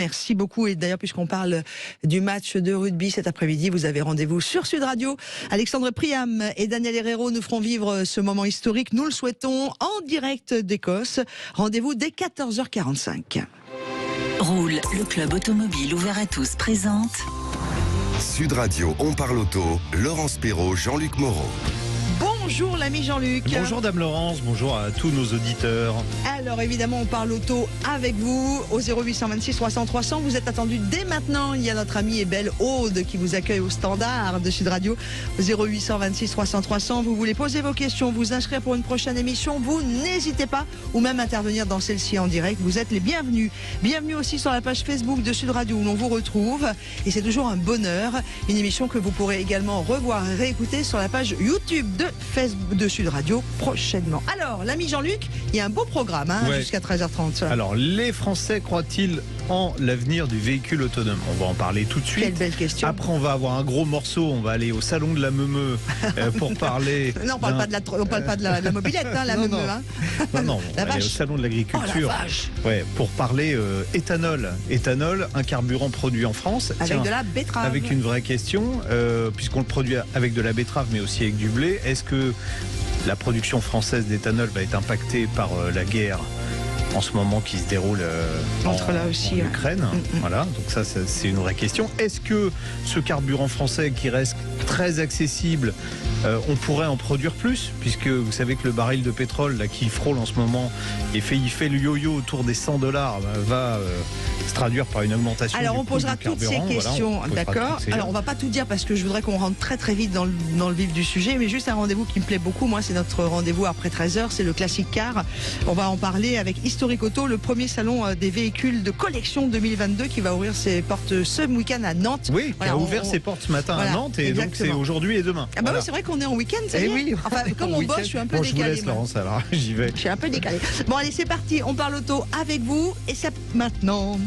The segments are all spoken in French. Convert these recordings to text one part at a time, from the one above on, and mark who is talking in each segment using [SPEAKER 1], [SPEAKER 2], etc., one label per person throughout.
[SPEAKER 1] Merci beaucoup. Et d'ailleurs, puisqu'on parle du match de rugby cet après-midi, vous avez rendez-vous sur Sud Radio. Alexandre Priam et Daniel Herrero nous feront vivre ce moment historique. Nous le souhaitons en direct d'Écosse. Rendez-vous dès 14h45.
[SPEAKER 2] Roule, le club automobile ouvert à tous présente
[SPEAKER 3] Sud Radio, on parle auto, Laurence Perrault, Jean-Luc Moreau.
[SPEAKER 1] Bonjour l'ami Jean-Luc.
[SPEAKER 4] Bonjour Dame Laurence, bonjour à tous nos auditeurs.
[SPEAKER 1] Alors évidemment on parle auto avec vous au 0826 300 300. Vous êtes attendu dès maintenant. Il y a notre amie et belle Aude qui vous accueille au standard de Sud Radio au 0826 300 300. Vous voulez poser vos questions, vous inscrire pour une prochaine émission, vous n'hésitez pas, ou même intervenir dans celle-ci en direct. Vous êtes les bienvenus. Bienvenue aussi sur la page Facebook de Sud Radio où l'on vous retrouve. Et c'est toujours un bonheur. Une émission que vous pourrez également revoir et réécouter sur la page YouTube de Sud Radio prochainement. Alors, l'ami Jean-Luc, il y a un beau programme jusqu'à 13h30.
[SPEAKER 4] Alors, les Français croient-ils en l'avenir du véhicule autonome? On va en parler tout de suite.
[SPEAKER 1] Quelle belle question.
[SPEAKER 4] Après, on va avoir un gros morceau. On va aller au salon de la Meumeu pour parler.
[SPEAKER 1] Non, on parle pas de la mobilette, la Meumeu.
[SPEAKER 4] Non, on
[SPEAKER 1] la
[SPEAKER 4] va aller au salon de l'agriculture.
[SPEAKER 1] Oh, la vache.
[SPEAKER 4] Ouais, pour parler éthanol. Éthanol, un carburant produit en France.
[SPEAKER 1] Avec de la betterave.
[SPEAKER 4] Avec une vraie question, puisqu'on le produit avec de la betterave, mais aussi avec du blé. Est-ce que la production française d'éthanol va être impactée par la guerre en ce moment qui se déroule en Ukraine? Voilà, donc ça c'est une vraie question. Est-ce que ce carburant français qui reste très accessible, on pourrait en produire plus, puisque vous savez que le baril de pétrole là, qui frôle en ce moment et il fait le yo-yo autour des $100 va se traduire par une augmentation.
[SPEAKER 1] Alors
[SPEAKER 4] du
[SPEAKER 1] on
[SPEAKER 4] coût
[SPEAKER 1] posera
[SPEAKER 4] du
[SPEAKER 1] toutes ces
[SPEAKER 4] carburant.
[SPEAKER 1] questions,
[SPEAKER 4] Voilà,
[SPEAKER 1] d'accord. Alors on va pas tout dire parce que je voudrais qu'on rentre très très vite dans le vif du sujet, mais juste un rendez-vous qui me plaît beaucoup. Moi, c'est notre rendez-vous après 13h, c'est le Classic Car. On va en parler avec Historic Auto, le premier salon des véhicules de collection 2022 qui va ouvrir ses portes ce week-end à Nantes.
[SPEAKER 4] Oui, qui a ouvert ses portes ce matin à Nantes, et
[SPEAKER 1] exactement.
[SPEAKER 4] donc c'est aujourd'hui et demain.
[SPEAKER 1] Ah bah oui, c'est vrai qu'on est en week-end, c'est
[SPEAKER 4] oui.
[SPEAKER 1] Enfin, comme on bosse, je suis un peu décalé.
[SPEAKER 4] Je vous laisse, Laurence, alors j'y vais.
[SPEAKER 1] Je suis un peu décalé. Bon, allez, c'est parti. On parle auto avec vous et c'est maintenant.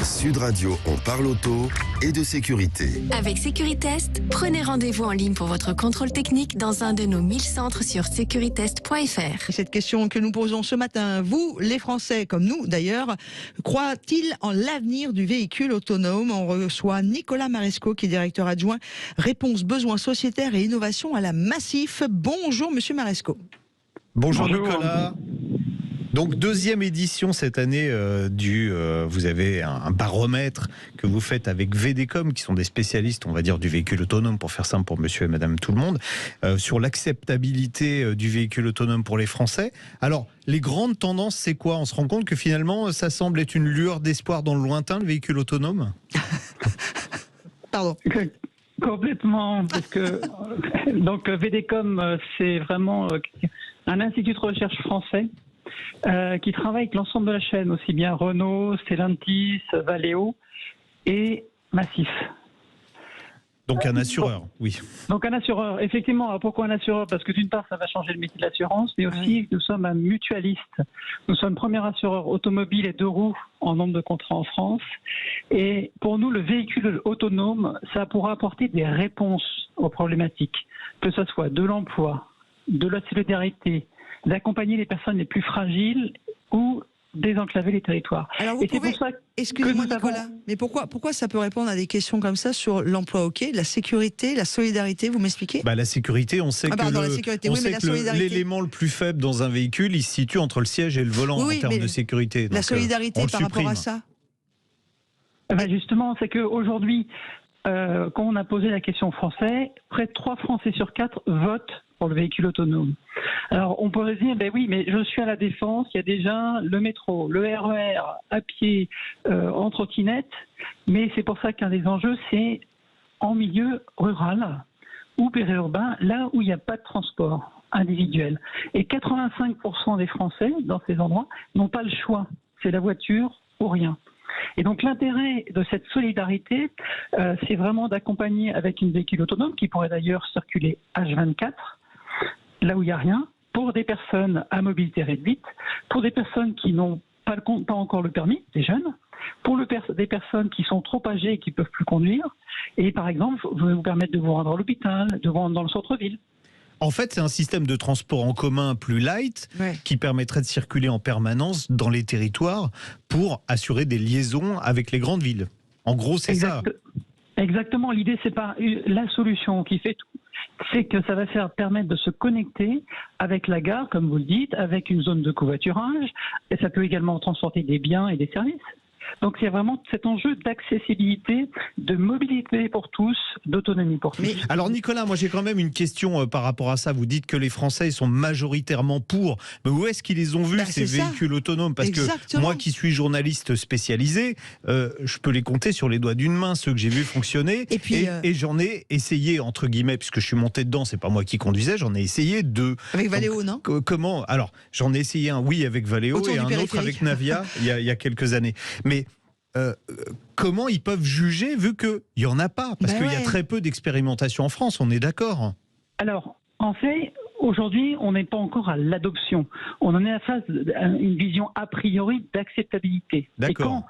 [SPEAKER 3] Sud Radio, on parle auto et de sécurité.
[SPEAKER 2] Avec Sécuritest, prenez rendez-vous en ligne pour votre contrôle technique dans un de nos 1000 centres sur securitest.fr.
[SPEAKER 1] Et cette question que nous posons ce matin, vous, les Français, comme nous d'ailleurs, croient-ils en l'avenir du véhicule autonome? On reçoit Nicolas Maresco, qui est directeur adjoint Réponse besoins sociétaires et innovation à la Massif. Bonjour, monsieur Maresco.
[SPEAKER 4] Bonjour Nicolas. Donc deuxième édition cette année vous avez un baromètre que vous faites avec VDCom, qui sont des spécialistes, on va dire, du véhicule autonome, pour faire simple pour monsieur et madame tout le monde, sur l'acceptabilité du véhicule autonome pour les Français. Alors, les grandes tendances, c'est quoi? On se rend compte que finalement, ça semble être une lueur d'espoir dans le lointain, le véhicule autonome?
[SPEAKER 1] Pardon.
[SPEAKER 5] Complètement, parce que donc VDCom, c'est vraiment un institut de recherche français qui travaille avec l'ensemble de la chaîne, aussi bien Renault, Stellantis, Valeo et Massif.
[SPEAKER 4] Donc un assureur, oui.
[SPEAKER 5] Donc un assureur, effectivement. Alors pourquoi un assureur? Parce que d'une part, ça va changer le métier de l'assurance, mais aussi nous sommes un mutualiste. Nous sommes le premier assureur automobile et deux roues en nombre de contrats en France. Et pour nous, le véhicule autonome, ça pourra apporter des réponses aux problématiques, que ce soit de l'emploi, de la solidarité, d'accompagner les personnes les plus fragiles ou désenclaver les territoires.
[SPEAKER 1] Alors vous pouvez, excusez-moi Nicolas, mais pourquoi ça peut répondre à des questions comme ça sur l'emploi, ok, la sécurité, la solidarité, vous m'expliquez?
[SPEAKER 4] La sécurité, on sait que l'élément le plus faible dans un véhicule, il se situe entre le siège et le volant en termes de sécurité.
[SPEAKER 1] La solidarité par rapport à ça?
[SPEAKER 5] Justement, c'est qu'aujourd'hui, quand on a posé la question aux Français, près de 3 Français sur 4 votent pour le véhicule autonome. Alors on pourrait se dire, oui, mais je suis à la Défense, il y a déjà le métro, le RER, à pied, en trottinette, mais c'est pour ça qu'un des enjeux, c'est en milieu rural ou périurbain, là où il n'y a pas de transport individuel. Et 85% des Français, dans ces endroits, n'ont pas le choix. C'est la voiture ou rien. Et donc l'intérêt de cette solidarité, c'est vraiment d'accompagner avec une véhicule autonome qui pourrait d'ailleurs circuler H24, là où il n'y a rien, pour des personnes à mobilité réduite, pour des personnes qui n'ont pas encore le permis, des jeunes, pour des personnes qui sont trop âgées et qui ne peuvent plus conduire, et par exemple, vous permettre de vous rendre à l'hôpital, de vous rendre dans le centre-ville.
[SPEAKER 4] En fait, c'est un système de transport en commun plus light qui permettrait de circuler en permanence dans les territoires pour assurer des liaisons avec les grandes villes. En gros, c'est ça.
[SPEAKER 5] Exactement. L'idée, c'est pas la solution qui fait tout. C'est que ça va permettre de se connecter avec la gare, comme vous le dites, avec une zone de covoiturage. Et ça peut également transporter des biens et des services. Donc c'est vraiment cet enjeu d'accessibilité, de mobilité pour tous, d'autonomie pour tous.
[SPEAKER 4] Mais alors Nicolas, moi j'ai quand même une question par rapport à ça. Vous dites que les Français sont majoritairement pour. Mais où est-ce qu'ils les ont vus ces véhicules autonomes? Parce que moi qui suis journaliste spécialisé, je peux les compter sur les doigts d'une main, ceux que j'ai vus fonctionner.
[SPEAKER 1] Et, puis,
[SPEAKER 4] et j'en ai essayé, entre guillemets, puisque je suis monté dedans, c'est pas moi qui conduisais, j'en ai essayé 2.
[SPEAKER 1] Avec Valeo, non?
[SPEAKER 4] Comment? Alors j'en ai essayé un, oui, avec Valeo et un autre avec Navia il y a quelques années. Mais comment ils peuvent juger vu qu'il n'y en a pas? Parce qu'il y a très peu d'expérimentation en France, on est d'accord?
[SPEAKER 5] Alors, en fait, aujourd'hui, on n'est pas encore à l'adoption. On en est à phase d'une vision a priori d'acceptabilité.
[SPEAKER 4] D'accord.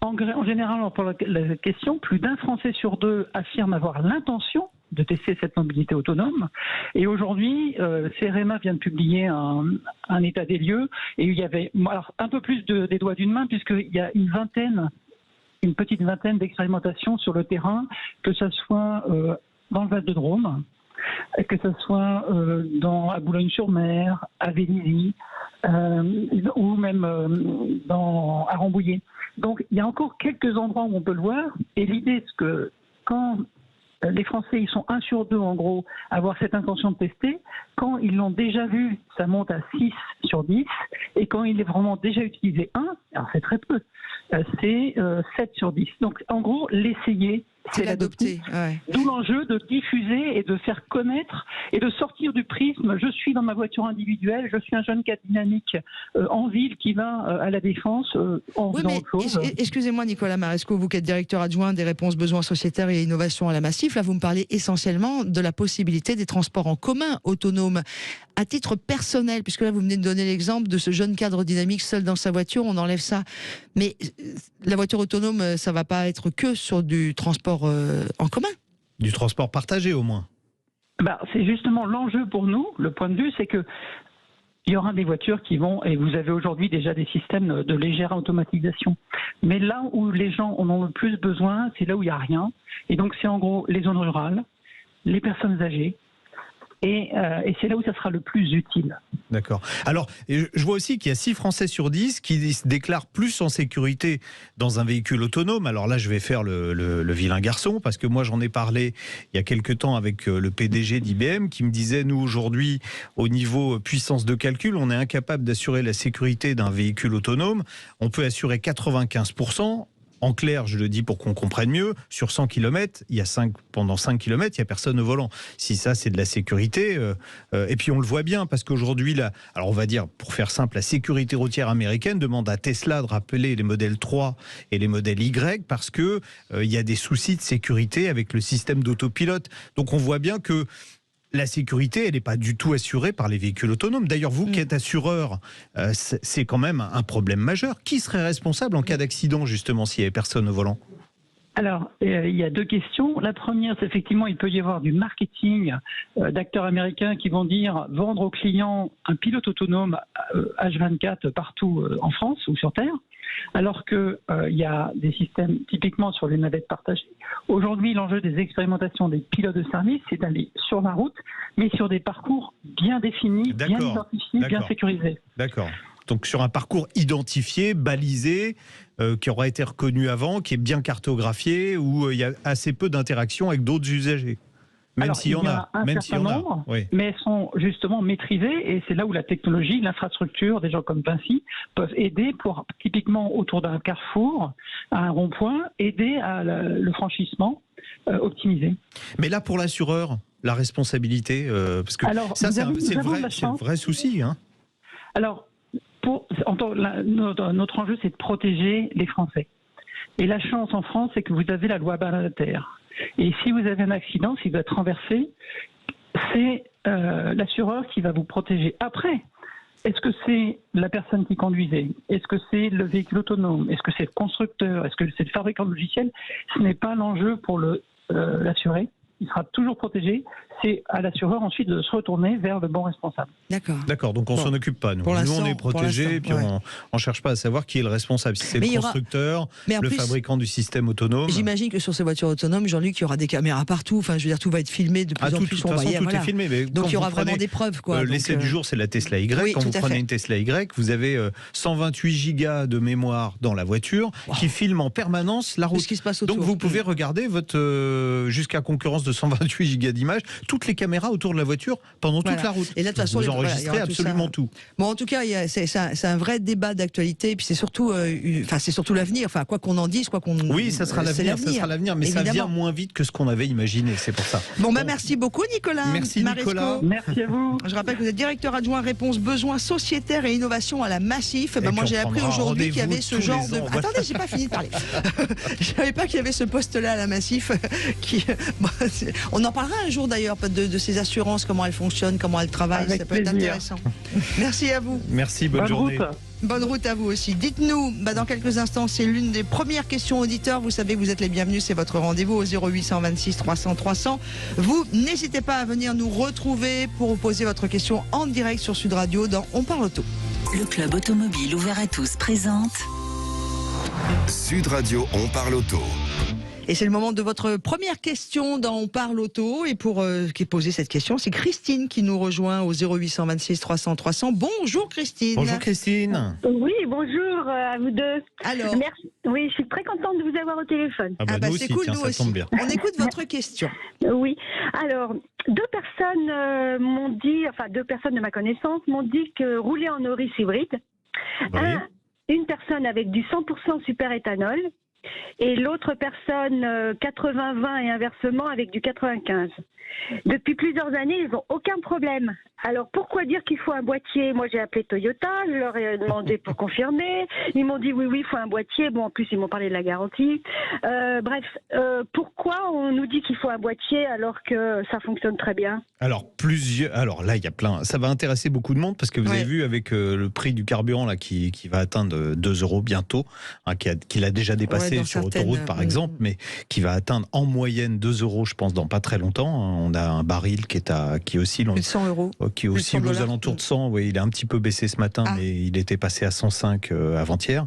[SPEAKER 5] Et en général, pour la question, plus d'un Français sur 2 affirme avoir l'intention de tester cette mobilité autonome. Et aujourd'hui, CEREMA vient de publier un état des lieux. Et il y avait un peu plus des doigts d'une main, puisqu'il y a une petite vingtaine d'expérimentations sur le terrain, que ce soit dans le Val de Drôme, que ce soit à Boulogne-sur-Mer, à Vélizy, ou même à Rambouillet. Donc il y a encore quelques endroits où on peut le voir, et l'idée c'est que quand les Français, ils sont 1 sur 2 en gros à avoir cette intention de tester. Quand ils l'ont déjà vu, ça monte à 6 sur 10. Et quand il est vraiment déjà utilisé 1, alors c'est très peu, c'est 7 sur 10. Donc en gros, l'essayer, c'est l'adopter. D'où l'enjeu de diffuser et de faire connaître et de sortir du prisme. Je suis dans ma voiture individuelle, je suis un jeune cadre dynamique en ville qui va à la Défense en faisant autre chose.
[SPEAKER 1] Excusez-moi Nicolas Maresco, vous qui êtes directeur adjoint des réponses besoins sociétaires et innovation à la Massif, là vous me parlez essentiellement de la possibilité des transports en commun autonomes. À titre personnel, puisque là vous venez de donner l'exemple de ce jeune cadre dynamique seul dans sa voiture, on enlève ça. Mais la voiture autonome, ça va pas être que sur du transport en commun.
[SPEAKER 4] Du transport partagé au moins.
[SPEAKER 5] C'est justement l'enjeu pour nous, le point de vue, c'est que il y aura des voitures qui vont, et vous avez aujourd'hui déjà des systèmes de légère automatisation. Mais là où les gens en ont le plus besoin, c'est là où il n'y a rien. Et donc c'est en gros les zones rurales, les personnes âgées, et c'est là où ça sera le plus utile.
[SPEAKER 4] D'accord. Alors, je vois aussi qu'il y a 6 Français sur 10 qui se déclarent plus en sécurité dans un véhicule autonome. Alors là, je vais faire le vilain garçon, parce que moi, j'en ai parlé il y a quelques temps avec le PDG d'IBM qui me disait, nous, aujourd'hui, au niveau puissance de calcul, on est incapable d'assurer la sécurité d'un véhicule autonome. On peut assurer 95%. En clair, je le dis pour qu'on comprenne mieux, sur 100 km, pendant 5 km, il n'y a personne au volant. Si ça, c'est de la sécurité. Et puis on le voit bien, parce qu'aujourd'hui, alors on va dire, pour faire simple, la sécurité routière américaine demande à Tesla de rappeler les modèles 3 et les modèles Y, parce qu'il y a des soucis de sécurité avec le système d'autopilote. Donc on voit bien que la sécurité, elle n'est pas du tout assurée par les véhicules autonomes. D'ailleurs, vous qui êtes assureur, c'est quand même un problème majeur. Qui serait responsable en cas d'accident, justement, s'il n'y avait personne au volant ?
[SPEAKER 5] Alors, il y a 2 questions. La première, c'est effectivement, il peut y avoir du marketing d'acteurs américains qui vont dire vendre aux clients un pilote autonome H24 partout en France ou sur Terre, alors qu'il y a des systèmes typiquement sur les navettes partagées. Aujourd'hui, l'enjeu des expérimentations des pilotes de service, c'est d'aller sur la route, mais sur des parcours bien définis, bien identifiés, bien sécurisés.
[SPEAKER 4] D'accord. Donc sur un parcours identifié, balisé, qui aura été reconnu avant, qui est bien cartographié, où il y a assez peu d'interactions avec d'autres usagers. Même s'il y en a.
[SPEAKER 5] Mais elles sont justement maîtrisées, et c'est là où la technologie, l'infrastructure, des gens comme Vinci, peuvent aider pour, typiquement autour d'un carrefour, à un rond-point, aider à le franchissement optimisé.
[SPEAKER 4] Mais là, pour l'assureur, la responsabilité, parce que
[SPEAKER 5] alors,
[SPEAKER 4] ça, c'est le vrai souci. Hein.
[SPEAKER 5] Alors, notre enjeu, c'est de protéger les Français. Et la chance en France, c'est que vous avez la loi Badinter. Et si vous avez un accident, s'il doit être renversé, c'est l'assureur qui va vous protéger. Après, est-ce que c'est la personne qui conduisait? Est-ce que c'est le véhicule autonome? Est-ce que c'est le constructeur? Est-ce que c'est le fabricant de logiciel? Ce n'est pas l'enjeu pour l'assuré. il sera toujours protégé. C'est à l'assureur ensuite de se retourner vers le bon responsable.
[SPEAKER 4] D'accord, donc on s'en occupe pas. Nous, on est protégé, et puis on cherche pas à savoir qui est le responsable. Si c'est le constructeur, le fabricant du système autonome.
[SPEAKER 1] J'imagine que sur ces voitures autonomes, Jean-Luc, il y aura des caméras partout. Enfin, je veux dire, tout va être filmé de plus en plus.
[SPEAKER 4] De toute façon, tout est filmé. Mais
[SPEAKER 1] donc il y aura vraiment des preuves.
[SPEAKER 4] L'essai du jour, c'est la Tesla Y. Quand vous prenez une Tesla Y, vous avez 128 gigas de mémoire dans la voiture qui filme en permanence la route.
[SPEAKER 1] Ce qui se passe autour.
[SPEAKER 4] Donc vous pouvez regarder jusqu'à concurrence de 128 gigas d'images, toutes les caméras autour de la voiture pendant toute la route.
[SPEAKER 1] Et là, de toute façon,
[SPEAKER 4] vous enregistrez absolument tout.
[SPEAKER 1] Bon, en tout cas, c'est un vrai débat d'actualité. Et puis c'est surtout l'avenir. Enfin, quoi qu'on en dise, quoi qu'on.
[SPEAKER 4] Oui, ça sera l'avenir, mais ça vient moins vite que ce qu'on avait imaginé. C'est pour ça.
[SPEAKER 1] Bon, merci beaucoup, Nicolas.
[SPEAKER 4] Merci, Nicolas.
[SPEAKER 5] Merci à vous.
[SPEAKER 1] Je rappelle que vous êtes directeur adjoint réponse besoins sociétaires et innovation à la Massif. Moi, j'ai appris aujourd'hui qu'il y avait ce genre de. Attendez, j'ai pas fini de parler. Je savais pas qu'il y avait ce poste-là à la Massif. On en parlera un jour d'ailleurs de ces assurances, comment elles fonctionnent, comment elles travaillent.
[SPEAKER 5] Avec
[SPEAKER 1] ça peut être intéressant. Merci à vous.
[SPEAKER 4] Merci, bonne journée.
[SPEAKER 5] Route.
[SPEAKER 1] Bonne route à vous aussi. Dites-nous, dans quelques instants, c'est l'une des premières questions auditeurs. Vous savez que vous êtes les bienvenus, c'est votre rendez-vous au 0826 300 300. Vous n'hésitez pas à venir nous retrouver pour vous poser votre question en direct sur Sud Radio dans On parle auto.
[SPEAKER 6] Le club automobile ouvert à tous présente
[SPEAKER 3] Sud Radio, on parle auto.
[SPEAKER 1] Et c'est le moment de votre première question dans On parle auto. Et pour poser cette question, c'est Christine qui nous rejoint au 0826 300 300. Bonjour Christine.
[SPEAKER 4] Bonjour Christine.
[SPEAKER 7] Oui, bonjour à vous deux.
[SPEAKER 1] Alors.
[SPEAKER 7] Merci. Oui, je suis très contente de vous avoir au téléphone.
[SPEAKER 4] Nous
[SPEAKER 1] c'est
[SPEAKER 4] aussi,
[SPEAKER 1] cool,
[SPEAKER 4] tiens,
[SPEAKER 1] nous
[SPEAKER 4] ça
[SPEAKER 1] aussi.
[SPEAKER 4] tombe bien.
[SPEAKER 1] On écoute votre question.
[SPEAKER 7] Oui. Alors, deux personnes m'ont dit, enfin deux personnes de ma connaissance m'ont dit que rouler en Auris hybride, une personne avec du 100% super éthanol, et l'autre personne 80-20 et inversement avec du 95. Depuis plusieurs années, ils n'ont aucun problème. Alors pourquoi dire qu'il faut un boîtier? Moi j'ai appelé Toyota, je leur ai demandé pour confirmer. Ils m'ont dit oui, il faut un boîtier. Bon, en plus ils m'ont parlé de la garantie. Pourquoi on nous dit qu'il faut un boîtier alors que ça fonctionne très bien?
[SPEAKER 4] Alors là il y a plein. Ça va intéresser beaucoup de monde parce que vous avez vu avec le prix du carburant là qui va atteindre 2 € bientôt, qui l'a déjà dépassé sur autoroute par exemple, mais qui va atteindre en moyenne 2 € je pense dans pas très longtemps. On a un baril qui oscille
[SPEAKER 1] plus de 100 €.
[SPEAKER 4] Qui oscille aux alentours de 100. Oui, il a un petit peu baissé ce matin, mais il était passé à 105 avant-hier.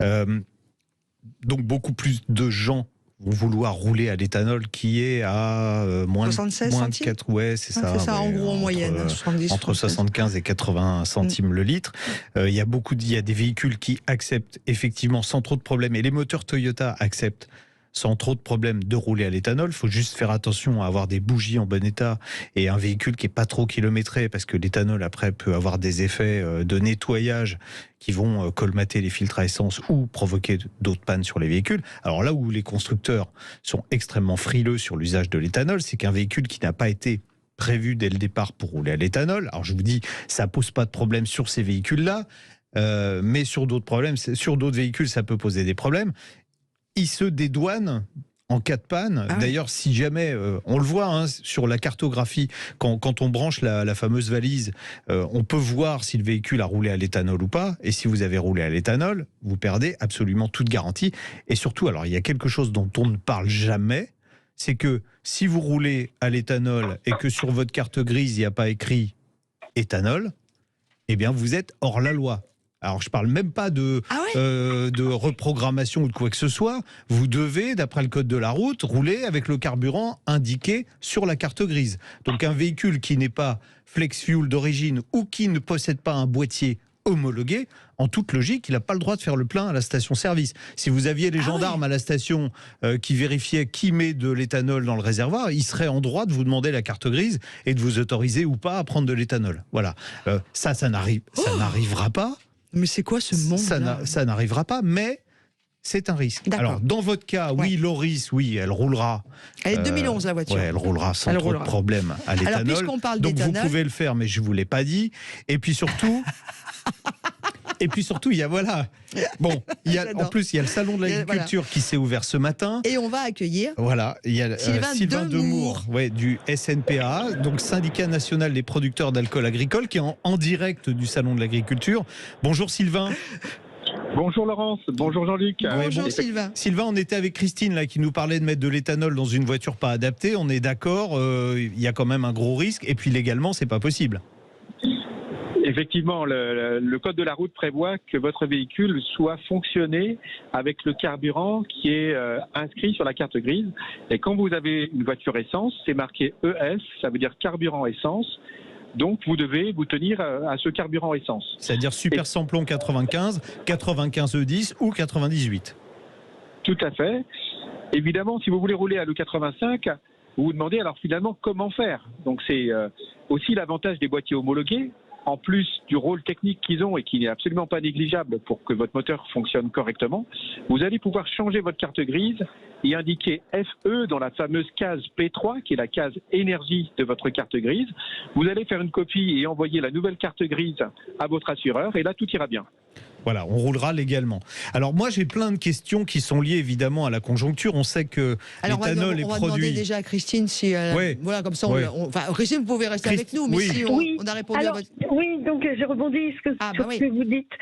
[SPEAKER 4] Donc beaucoup plus de gens vont vouloir rouler à l'éthanol qui est à moins de 4, c'est ça.
[SPEAKER 1] C'est ça en gros en moyenne, 70,
[SPEAKER 4] entre 75 et 80 centimes le litre. Il y a des véhicules qui acceptent effectivement sans trop de problèmes, et les moteurs Toyota acceptent sans trop de problèmes de rouler à l'éthanol. Il faut juste faire attention à avoir des bougies en bon état et un véhicule qui n'est pas trop kilométré, parce que l'éthanol après peut avoir des effets de nettoyage qui vont colmater les filtres à essence ou provoquer d'autres pannes sur les véhicules. Alors là où les constructeurs sont extrêmement frileux sur l'usage de l'éthanol, c'est qu'un véhicule qui n'a pas été prévu dès le départ pour rouler à l'éthanol, alors je vous dis, ça pose pas de problème sur ces véhicules-là, mais sur d'autres véhicules, ça peut poser des problèmes. Il se dédouane en cas de panne. D'ailleurs, si jamais, on le voit sur la cartographie, quand on branche la fameuse valise, on peut voir si le véhicule a roulé à l'éthanol ou pas. Et si vous avez roulé à l'éthanol, vous perdez absolument toute garantie. Et surtout, alors il y a quelque chose dont on ne parle jamais, c'est que si vous roulez à l'éthanol et que sur votre carte grise, il n'y a pas écrit éthanol, eh bien vous êtes hors la loi. Alors, je parle même pas de reprogrammation ou de quoi que ce soit. Vous devez, d'après le code de la route, rouler avec le carburant indiqué sur la carte grise. Donc, un véhicule qui n'est pas flex fuel d'origine ou qui ne possède pas un boîtier homologué, en toute logique, il n'a pas le droit de faire le plein à la station-service. Si vous aviez les gendarmes à la station qui vérifiaient qui met de l'éthanol dans le réservoir, ils seraient en droit de vous demander la carte grise et de vous autoriser ou pas à prendre de l'éthanol. Voilà. Ça n'arrivera pas.
[SPEAKER 1] Mais c'est quoi ce monde-là ?
[SPEAKER 4] Ça n'arrivera pas, mais c'est un risque. Alors, dans votre cas, oui, l'Auris, elle roulera.
[SPEAKER 1] Elle est de 2011, la voiture.
[SPEAKER 4] Oui, elle roulera sans trop de problème à l'éthanol.
[SPEAKER 1] Alors, puisqu'on parle
[SPEAKER 4] donc,
[SPEAKER 1] d'éthanol...
[SPEAKER 4] vous pouvez le faire, mais je ne vous l'ai pas dit. Et puis surtout... il y a en plus il y a le salon de l'agriculture qui s'est ouvert ce matin.
[SPEAKER 1] Et on va accueillir
[SPEAKER 4] il y a Sylvain Demour du SNPA, donc syndicat national des producteurs d'alcool agricole, qui est en direct du salon de l'agriculture. Bonjour Sylvain.
[SPEAKER 8] Bonjour Laurence, bonjour Jean-Luc.
[SPEAKER 1] Bonjour Sylvain.
[SPEAKER 4] Sylvain, on était avec Christine là, qui nous parlait de mettre de l'éthanol dans une voiture pas adaptée. On est d'accord, il y a quand même un gros risque. Et puis légalement, c'est pas possible.
[SPEAKER 8] Effectivement, le code de la route prévoit que votre véhicule soit fonctionné avec le carburant qui est inscrit sur la carte grise. Et quand vous avez une voiture essence, c'est marqué ES, ça veut dire carburant essence. Donc vous devez vous tenir à ce carburant essence.
[SPEAKER 4] C'est-à-dire super samplon 95, 95 E10 ou 98.
[SPEAKER 8] Tout à fait. Évidemment, si vous voulez rouler à l'E85, vous vous demandez alors finalement comment faire. Donc c'est aussi l'avantage des boîtiers homologués. En plus du rôle technique qu'ils ont et qui n'est absolument pas négligeable pour que votre moteur fonctionne correctement, vous allez pouvoir changer votre carte grise et indiquer FE dans la fameuse case P3, qui est la case énergie de votre carte grise. Vous allez faire une copie et envoyer la nouvelle carte grise à votre assureur et là, tout ira bien.
[SPEAKER 4] Voilà, on roulera légalement. Alors moi, j'ai plein de questions qui sont liées évidemment à la conjoncture. On sait que l'éthanol est produit...
[SPEAKER 1] On va demander déjà à Christine si... Voilà, comme ça, enfin, Christine, vous pouvez rester avec nous, mais si on a répondu à votre...
[SPEAKER 7] Oui, donc je rebondis sur ce que vous dites.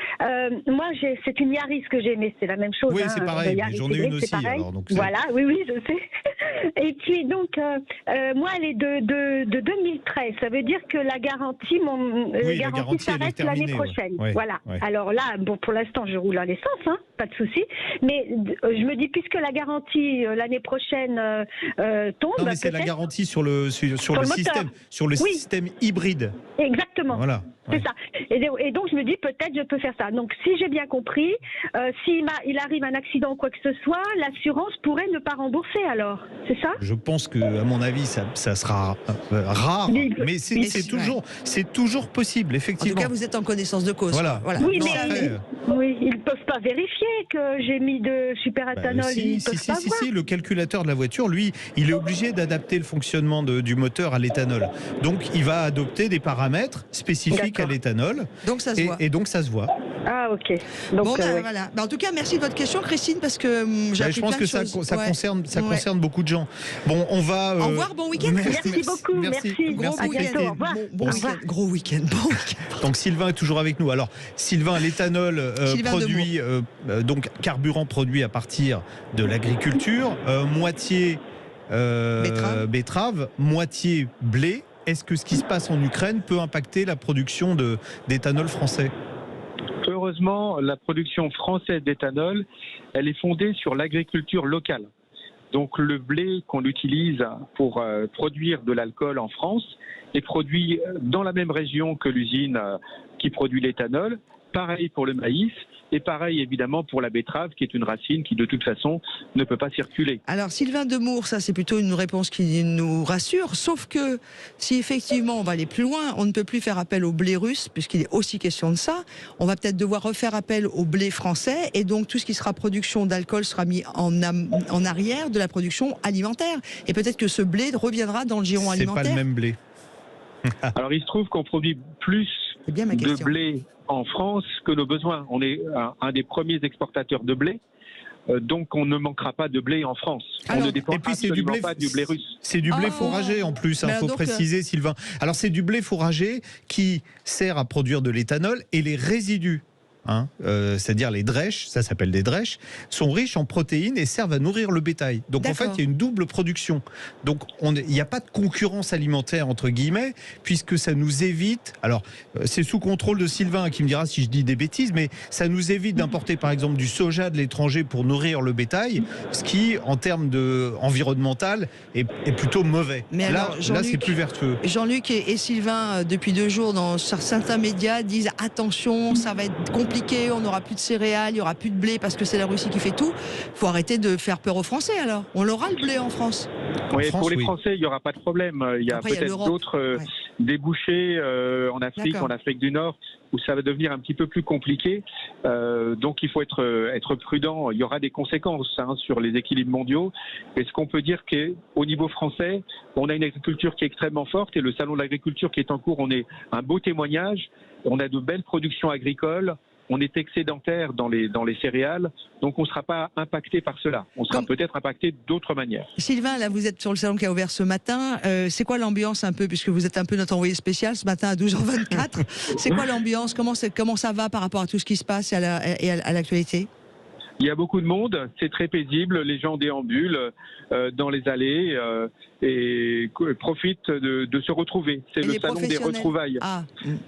[SPEAKER 7] Moi, c'est une Yaris que j'ai, mais c'est la même chose.
[SPEAKER 4] Oui, c'est pareil, j'en ai une aussi. Alors, donc
[SPEAKER 7] voilà, oui, je sais. Et puis donc, moi, elle est de 2013. Ça veut dire que la garantie, la garantie s'arrête l'année prochaine. Voilà. Alors là, bon, pour l'instant, je roule à l'essence, pas de souci. Mais je me dis, puisque la garantie l'année prochaine tombe...
[SPEAKER 4] Non, mais c'est la garantie sur le système, sur le système hybride.
[SPEAKER 7] Exactement.
[SPEAKER 4] Voilà.
[SPEAKER 7] C'est ça. Et donc, je me dis, peut-être, je peux faire ça. Donc, si j'ai bien compris, s'il arrive un accident ou quoi que ce soit, l'assurance pourrait ne pas rembourser alors. C'est ça?
[SPEAKER 4] Je pense que, à mon avis, ça sera rare. Mais c'est toujours possible, effectivement.
[SPEAKER 1] En tout cas, vous êtes en connaissance de cause.
[SPEAKER 4] Voilà.
[SPEAKER 7] Oui, mais ils ne peuvent pas vérifier que j'ai mis de superéthanol.
[SPEAKER 4] Si, le calculateur de la voiture, lui, il est obligé d'adapter le fonctionnement du moteur à l'éthanol. Donc, il va adopter des paramètres spécifiques à l'éthanol.
[SPEAKER 1] Donc, ça se voit.
[SPEAKER 4] Et donc, ça se voit.
[SPEAKER 7] Ah, ok. Donc,
[SPEAKER 1] bon, voilà. En tout cas, merci de votre question, Christine, parce que j'ai appris plein de choses.
[SPEAKER 4] Je pense que ça concerne beaucoup de gens. Bon, on va...
[SPEAKER 1] Au revoir, bon week-end.
[SPEAKER 7] Merci beaucoup. Merci.
[SPEAKER 1] Gros week-end. Bon week-end.
[SPEAKER 4] Donc, Sylvain est toujours avec nous. Alors, Sylvain, l'éthanol produit, donc carburant produit à partir de l'agriculture, moitié betterave, moitié blé. Est-ce que ce qui se passe en Ukraine peut impacter la production d'éthanol français ?
[SPEAKER 8] Heureusement, la production française d'éthanol, elle est fondée sur l'agriculture locale. Donc le blé qu'on utilise pour produire de l'alcool en France est produit dans la même région que l'usine qui produit l'éthanol. Pareil pour le maïs et pareil évidemment pour la betterave qui est une racine qui de toute façon ne peut pas circuler.
[SPEAKER 1] Alors Sylvain Demour, ça c'est plutôt une réponse qui nous rassure, sauf que si effectivement on va aller plus loin, on ne peut plus faire appel au blé russe puisqu'il est aussi question de ça, on va peut-être devoir refaire appel au blé français et donc tout ce qui sera production d'alcool sera mis en arrière de la production alimentaire et peut-être que ce blé reviendra dans le giron alimentaire.
[SPEAKER 4] C'est pas le même blé.
[SPEAKER 8] Alors il se trouve qu'on produit plus de blé en France que nos besoins. On est un des premiers exportateurs de blé, donc on ne manquera pas de blé en France.
[SPEAKER 1] Alors,
[SPEAKER 8] on ne dépend absolument pas du blé russe.
[SPEAKER 4] C'est du blé fourragé en plus, il faut préciser Sylvain. Alors c'est du blé fourragé qui sert à produire de l'éthanol et les résidus. C'est-à-dire les drèches, ça s'appelle des drèches, sont riches en protéines et servent à nourrir le bétail. Donc en fait, il y a une double production. Donc il n'y a pas de concurrence alimentaire entre guillemets, puisque ça nous évite. Alors c'est sous contrôle de Sylvain qui me dira si je dis des bêtises, mais ça nous évite d'importer par exemple du soja de l'étranger pour nourrir le bétail, ce qui en termes environnemental est plutôt mauvais.
[SPEAKER 1] Mais
[SPEAKER 4] là c'est plus vertueux.
[SPEAKER 1] Jean-Luc et Sylvain depuis 2 jours dans certains médias disent attention, ça va être compliqué, on n'aura plus de céréales, il n'y aura plus de blé parce que c'est la Russie qui fait tout. Il faut arrêter de faire peur aux Français alors. On aura le blé en France.
[SPEAKER 8] Oui, pour les Français, il n'y aura pas de problème. Il y a peut-être d'autres débouchés en Afrique du Nord, où ça va devenir un petit peu plus compliqué. Donc il faut être prudent. Il y aura des conséquences sur les équilibres mondiaux. Et ce qu'on peut dire qu'au niveau français, on a une agriculture qui est extrêmement forte et le salon de l'agriculture qui est en cours, on est un beau témoignage. On a de belles productions agricoles. on est excédentaire dans les céréales, donc on ne sera pas impacté par cela. On sera peut-être impacté d'autres manières.
[SPEAKER 1] Sylvain, là vous êtes sur le salon qui a ouvert ce matin. C'est quoi l'ambiance un peu, puisque vous êtes un peu notre envoyé spécial ce matin à 12h24. C'est quoi l'ambiance? Comment ça va par rapport à tout ce qui se passe et à l'actualité?
[SPEAKER 8] Il y a beaucoup de monde, c'est très paisible, les gens déambulent dans les allées et profitent de se retrouver. C'est le salon des retrouvailles.
[SPEAKER 1] Ah.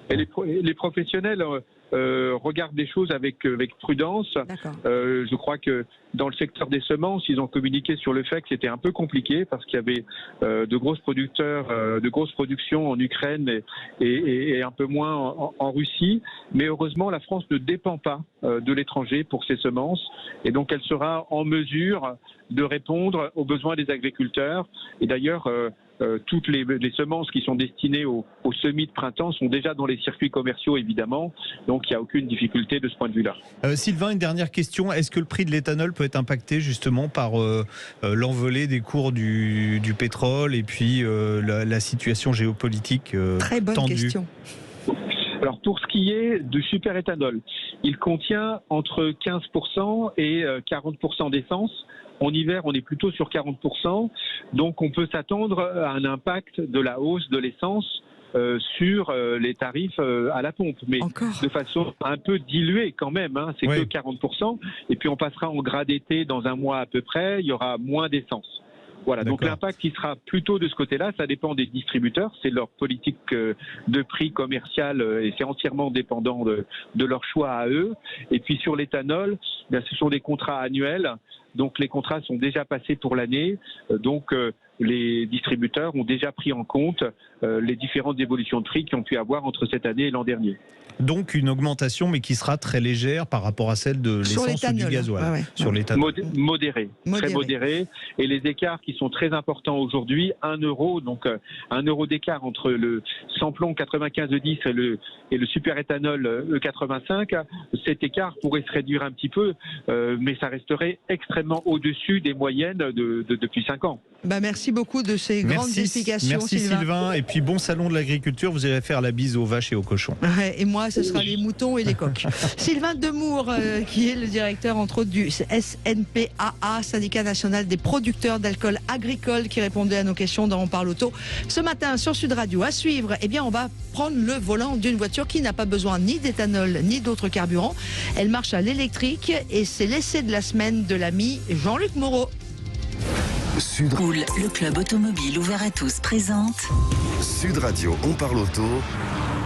[SPEAKER 8] Et les professionnels regardent des choses avec prudence. Je crois que dans le secteur des semences, ils ont communiqué sur le fait que c'était un peu compliqué parce qu'il y avait de grosses productions en Ukraine et un peu moins en Russie. Mais heureusement, la France ne dépend pas de l'étranger pour ses semences et donc elle sera en mesure de répondre aux besoins des agriculteurs. Et d'ailleurs, toutes les semences qui sont destinées aux semis de printemps sont déjà dans les circuits commerciaux, évidemment. Donc, il n'y a aucune difficulté de ce point de vue-là.
[SPEAKER 4] Sylvain, une dernière question. Est-ce que le prix de l'éthanol peut être impacté justement par l'envolée des cours du pétrole et puis la situation géopolitique
[SPEAKER 1] Très bonne
[SPEAKER 4] tendue?
[SPEAKER 1] question.
[SPEAKER 8] Alors, pour ce qui est du superéthanol, il contient entre 15% et 40% d'essence. En hiver, on est plutôt sur 40%, donc on peut s'attendre à un impact de la hausse de l'essence sur les tarifs à la pompe, mais de façon un peu diluée quand même, hein, c'est que 40%, et puis on passera en grade été dans un mois à peu près, il y aura moins d'essence. Voilà, donc l'impact qui sera plutôt de ce côté-là, ça dépend des distributeurs, c'est leur politique de prix commercial et c'est entièrement dépendant de leur choix à eux. Et puis sur l'éthanol, ce sont des contrats annuels, donc les contrats sont déjà passés pour l'année, donc les distributeurs ont déjà pris en compte les différentes évolutions de prix qui ont pu avoir entre cette année et l'an dernier.
[SPEAKER 4] Donc une augmentation, mais qui sera très légère par rapport à celle de l'essence ou du gasoil. Sur l'éthanol.
[SPEAKER 8] Modéré, très modéré. Et les écarts qui sont très importants aujourd'hui, 1 euro, donc 1 euro d'écart entre le samplon 95E10 et le superéthanol E85, cet écart pourrait se réduire un petit peu, mais ça resterait extrêmement au-dessus des moyennes depuis 5 ans.
[SPEAKER 1] Merci beaucoup de ces grandes explications.
[SPEAKER 4] Merci Sylvain. Et puis bon salon de l'agriculture, vous irez faire la bise aux vaches et aux cochons.
[SPEAKER 1] Et moi, ce sera les moutons et les coqs. Sylvain Demour, qui est le directeur entre autres du SNPAA, Syndicat national des producteurs d'alcool agricole, qui répondait à nos questions dans On parle auto. Ce matin sur Sud Radio, à suivre, eh bien, on va prendre le volant d'une voiture qui n'a pas besoin ni d'éthanol ni d'autres carburants. Elle marche à l'électrique et c'est l'essai de la semaine de l'ami Jean-Luc Moreau.
[SPEAKER 6] Cool, le club automobile ouvert à tous présente
[SPEAKER 3] Sud Radio, on parle auto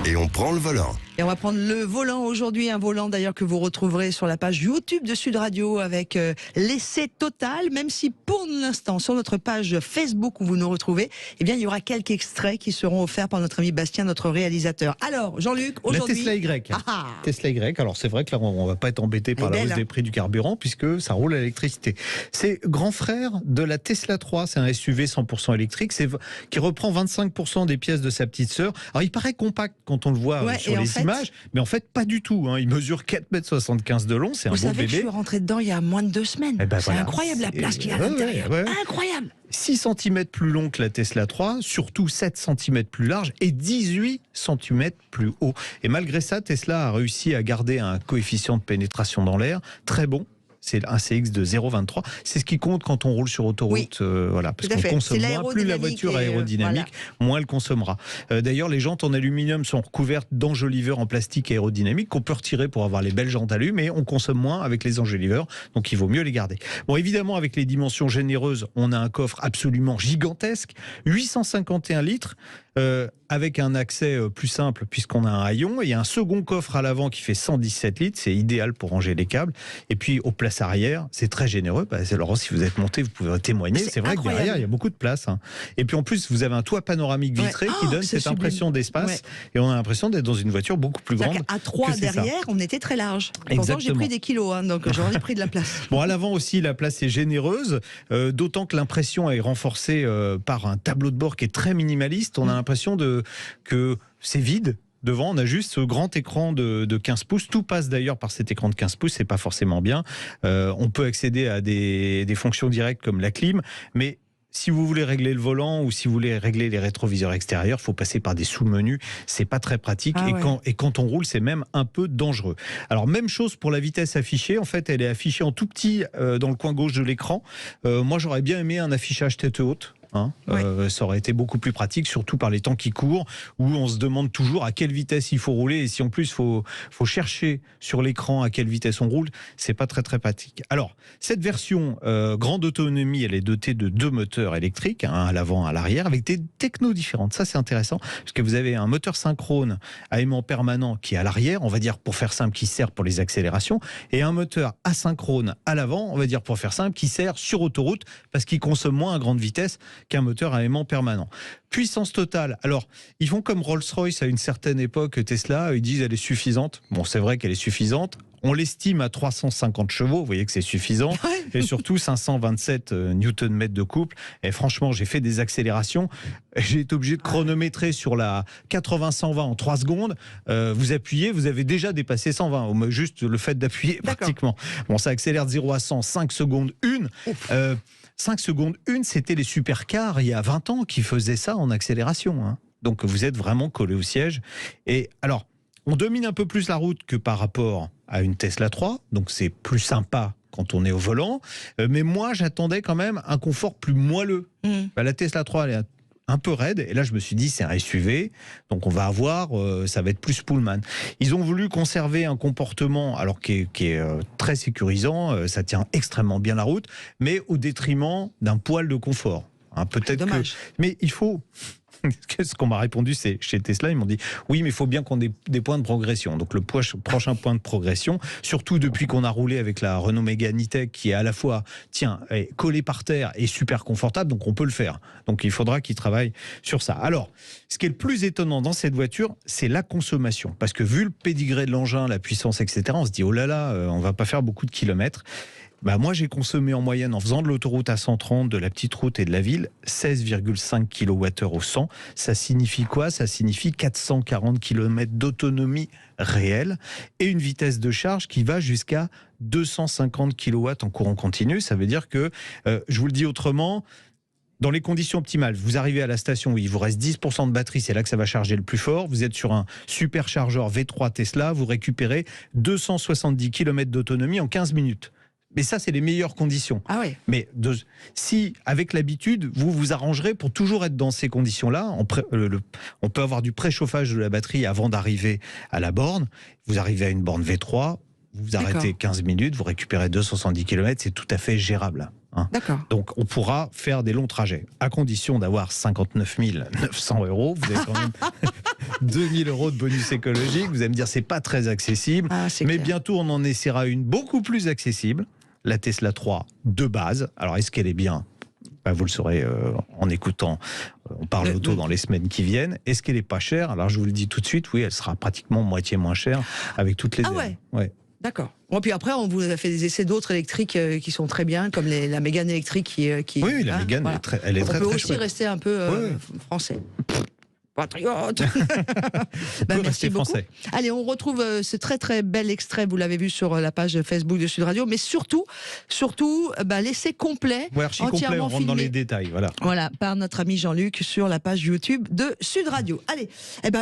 [SPEAKER 3] et on prend le volant.
[SPEAKER 1] Et on va prendre le volant aujourd'hui, un volant d'ailleurs que vous retrouverez sur la page YouTube de Sud Radio avec l'essai total, même si pour l'instant sur notre page Facebook où vous nous retrouvez, eh bien il y aura quelques extraits qui seront offerts par notre ami Bastien, notre réalisateur. Alors Jean-Luc, aujourd'hui...
[SPEAKER 4] La Tesla Y. Tesla Y, alors c'est vrai que là on va pas être embêté par la hausse des prix du carburant puisque ça roule à l'électricité. C'est grand frère de la Tesla 3, c'est un SUV 100% électrique, qui reprend 25% des pièces de sa petite sœur. Alors il paraît compact quand on le voit sur les images, mais en fait pas du tout. Il mesure 4,75 m de long, c'est un beau bébé. Vous savez que je
[SPEAKER 1] suis rentré dedans il y a moins de 2 semaines. C'est incroyable la place qu'il y a à l'intérieur. Incroyable.
[SPEAKER 4] 6 cm plus long que la Tesla 3, surtout 7 cm plus large et 18 cm plus haut. Et malgré ça, Tesla a réussi à garder un coefficient de pénétration dans l'air très bon. C'est un CX de 0,23. C'est ce qui compte quand on roule sur autoroute, parce qu'on consomme moins. Plus la voiture est aérodynamique, moins elle consommera. D'ailleurs, les jantes en aluminium sont recouvertes d'enjoliveurs en plastique aérodynamique qu'on peut retirer pour avoir les belles jantes alu, mais on consomme moins avec les enjoliveurs, donc il vaut mieux les garder. Bon, évidemment, avec les dimensions généreuses, on a un coffre absolument gigantesque, 851 litres. Avec un accès plus simple puisqu'on a un haillon, et il y a un second coffre à l'avant qui fait 117 litres, c'est idéal pour ranger les câbles, et puis aux places arrière c'est très généreux. Laurent, si vous êtes monté vous pouvez témoigner, c'est vrai incroyable. Que derrière il y a beaucoup de place, et puis en plus vous avez un toit panoramique vitré qui donne cette impression d'espace, et on a l'impression d'être dans une voiture beaucoup plus grande.
[SPEAKER 1] À 3 derrière on était très large, pourtant j'ai pris des kilos, donc j'en ai pris de la place.
[SPEAKER 4] Bon, à l'avant aussi la place est généreuse, d'autant que l'impression est renforcée par un tableau de bord qui est très minimaliste. On a l'impression que c'est vide. Devant, on a juste ce grand écran de 15 pouces. Tout passe d'ailleurs par cet écran de 15 pouces, c'est pas forcément bien. On peut accéder à des fonctions directes comme la clim, mais si vous voulez régler le volant ou si vous voulez régler les rétroviseurs extérieurs, il faut passer par des sous-menus. C'est pas très pratique et quand on roule, c'est même un peu dangereux. Alors même chose pour la vitesse affichée. En fait, elle est affichée en tout petit dans le coin gauche de l'écran. Moi, j'aurais bien aimé un affichage tête haute. Ça aurait été beaucoup plus pratique, surtout par les temps qui courent, où on se demande toujours à quelle vitesse il faut rouler, et si en plus faut chercher sur l'écran à quelle vitesse on roule, c'est pas très très pratique. Alors, cette version grande autonomie, elle est dotée de 2 moteurs électriques, un à l'avant, un à l'arrière, avec des technos différentes. Ça, c'est intéressant, parce que vous avez un moteur synchrone à aimant permanent qui est à l'arrière, on va dire pour faire simple, qui sert pour les accélérations, et un moteur asynchrone à l'avant, on va dire pour faire simple, qui sert sur autoroute, parce qu'il consomme moins à grande vitesse qu'un moteur à aimant permanent. Puissance totale. Alors, ils font comme Rolls-Royce à une certaine époque, Tesla, ils disent elle est suffisante. Bon, c'est vrai qu'elle est suffisante. On l'estime à 350 chevaux, vous voyez que c'est suffisant. Et surtout 527 Nm de couple. Et franchement, j'ai fait des accélérations. J'ai été obligé de chronométrer sur la 80-120 en 3 secondes. Vous appuyez, vous avez déjà dépassé 120. Juste le fait d'appuyer pratiquement. Bon, ça accélère de 0 à 100, 5 secondes 1. 5 secondes 1, c'était les supercars il y a 20 ans qui faisaient ça en accélération. Donc vous êtes vraiment collé au siège. Et alors, on domine un peu plus la route que par rapport à une Tesla 3, donc c'est plus sympa quand on est au volant. Mais moi, j'attendais quand même un confort plus moelleux. La Tesla 3, elle est un peu raide, et là je me suis dit c'est un SUV, donc on va avoir, ça va être plus Pullman. Ils ont voulu conserver un comportement alors qui est très sécurisant, ça tient extrêmement bien la route, mais au détriment d'un poil de confort. Peut-être que, mais il faut. Ce qu'on m'a répondu, c'est chez Tesla, ils m'ont dit oui, mais il faut bien qu'on ait des points de progression. Donc le prochain point de progression, surtout depuis qu'on a roulé avec la Renault Mégane E-Tech, qui est à la fois collée par terre et super confortable, donc on peut le faire. Donc il faudra qu'ils travaillent sur ça. Alors, ce qui est le plus étonnant dans cette voiture, c'est la consommation, parce que vu le pédigré de l'engin, la puissance, etc., on se dit oh là là, on va pas faire beaucoup de kilomètres. Moi, j'ai consommé en moyenne, en faisant de l'autoroute à 130, de la petite route et de la ville, 16,5 kWh au 100. Ça signifie quoi? Ça signifie 440 km d'autonomie réelle et une vitesse de charge qui va jusqu'à 250 kW en courant continu. Ça veut dire que, je vous le dis autrement, dans les conditions optimales, vous arrivez à la station où il vous reste 10% de batterie, c'est là que ça va charger le plus fort. Vous êtes sur un superchargeur V3 Tesla, vous récupérez 270 km d'autonomie en 15 minutes. Mais ça, c'est les meilleures conditions. Mais si, avec l'habitude, vous vous arrangerez pour toujours être dans ces conditions-là, on peut avoir du préchauffage de la batterie avant d'arriver à la borne. Vous arrivez à une borne V3, vous arrêtez 15 minutes, vous récupérez 270 km, c'est tout à fait gérable. Donc, on pourra faire des longs trajets, à condition d'avoir 59 900 €. Vous avez quand même 2 000 € de bonus écologique. Vous allez me dire, c'est pas très accessible. Mais bientôt, on en essaiera une beaucoup plus accessible. La Tesla 3 de base. Alors, est-ce qu'elle est bien? Vous le saurez en écoutant. On parle auto dans les semaines qui viennent. Est-ce qu'elle est pas chère? Alors, je vous le dis tout de suite, oui, elle sera pratiquement moitié moins chère avec toutes les aides.
[SPEAKER 1] D'accord. Bon, puis après, on vous a fait des essais d'autres électriques qui sont très bien, comme la Mégane électrique qui
[SPEAKER 4] oui, la Mégane, elle est très,
[SPEAKER 1] on peut
[SPEAKER 4] très
[SPEAKER 1] aussi
[SPEAKER 4] chouette.
[SPEAKER 1] rester un peu français. Patriote. Merci beaucoup.
[SPEAKER 4] Français.
[SPEAKER 1] Allez, on retrouve ce très très bel extrait, vous l'avez vu sur la page Facebook de Sud Radio, mais surtout l'essai complet,
[SPEAKER 4] complet, on rentre dans les détails,
[SPEAKER 1] voilà, par notre ami Jean-Luc sur la page YouTube de Sud Radio. Allez,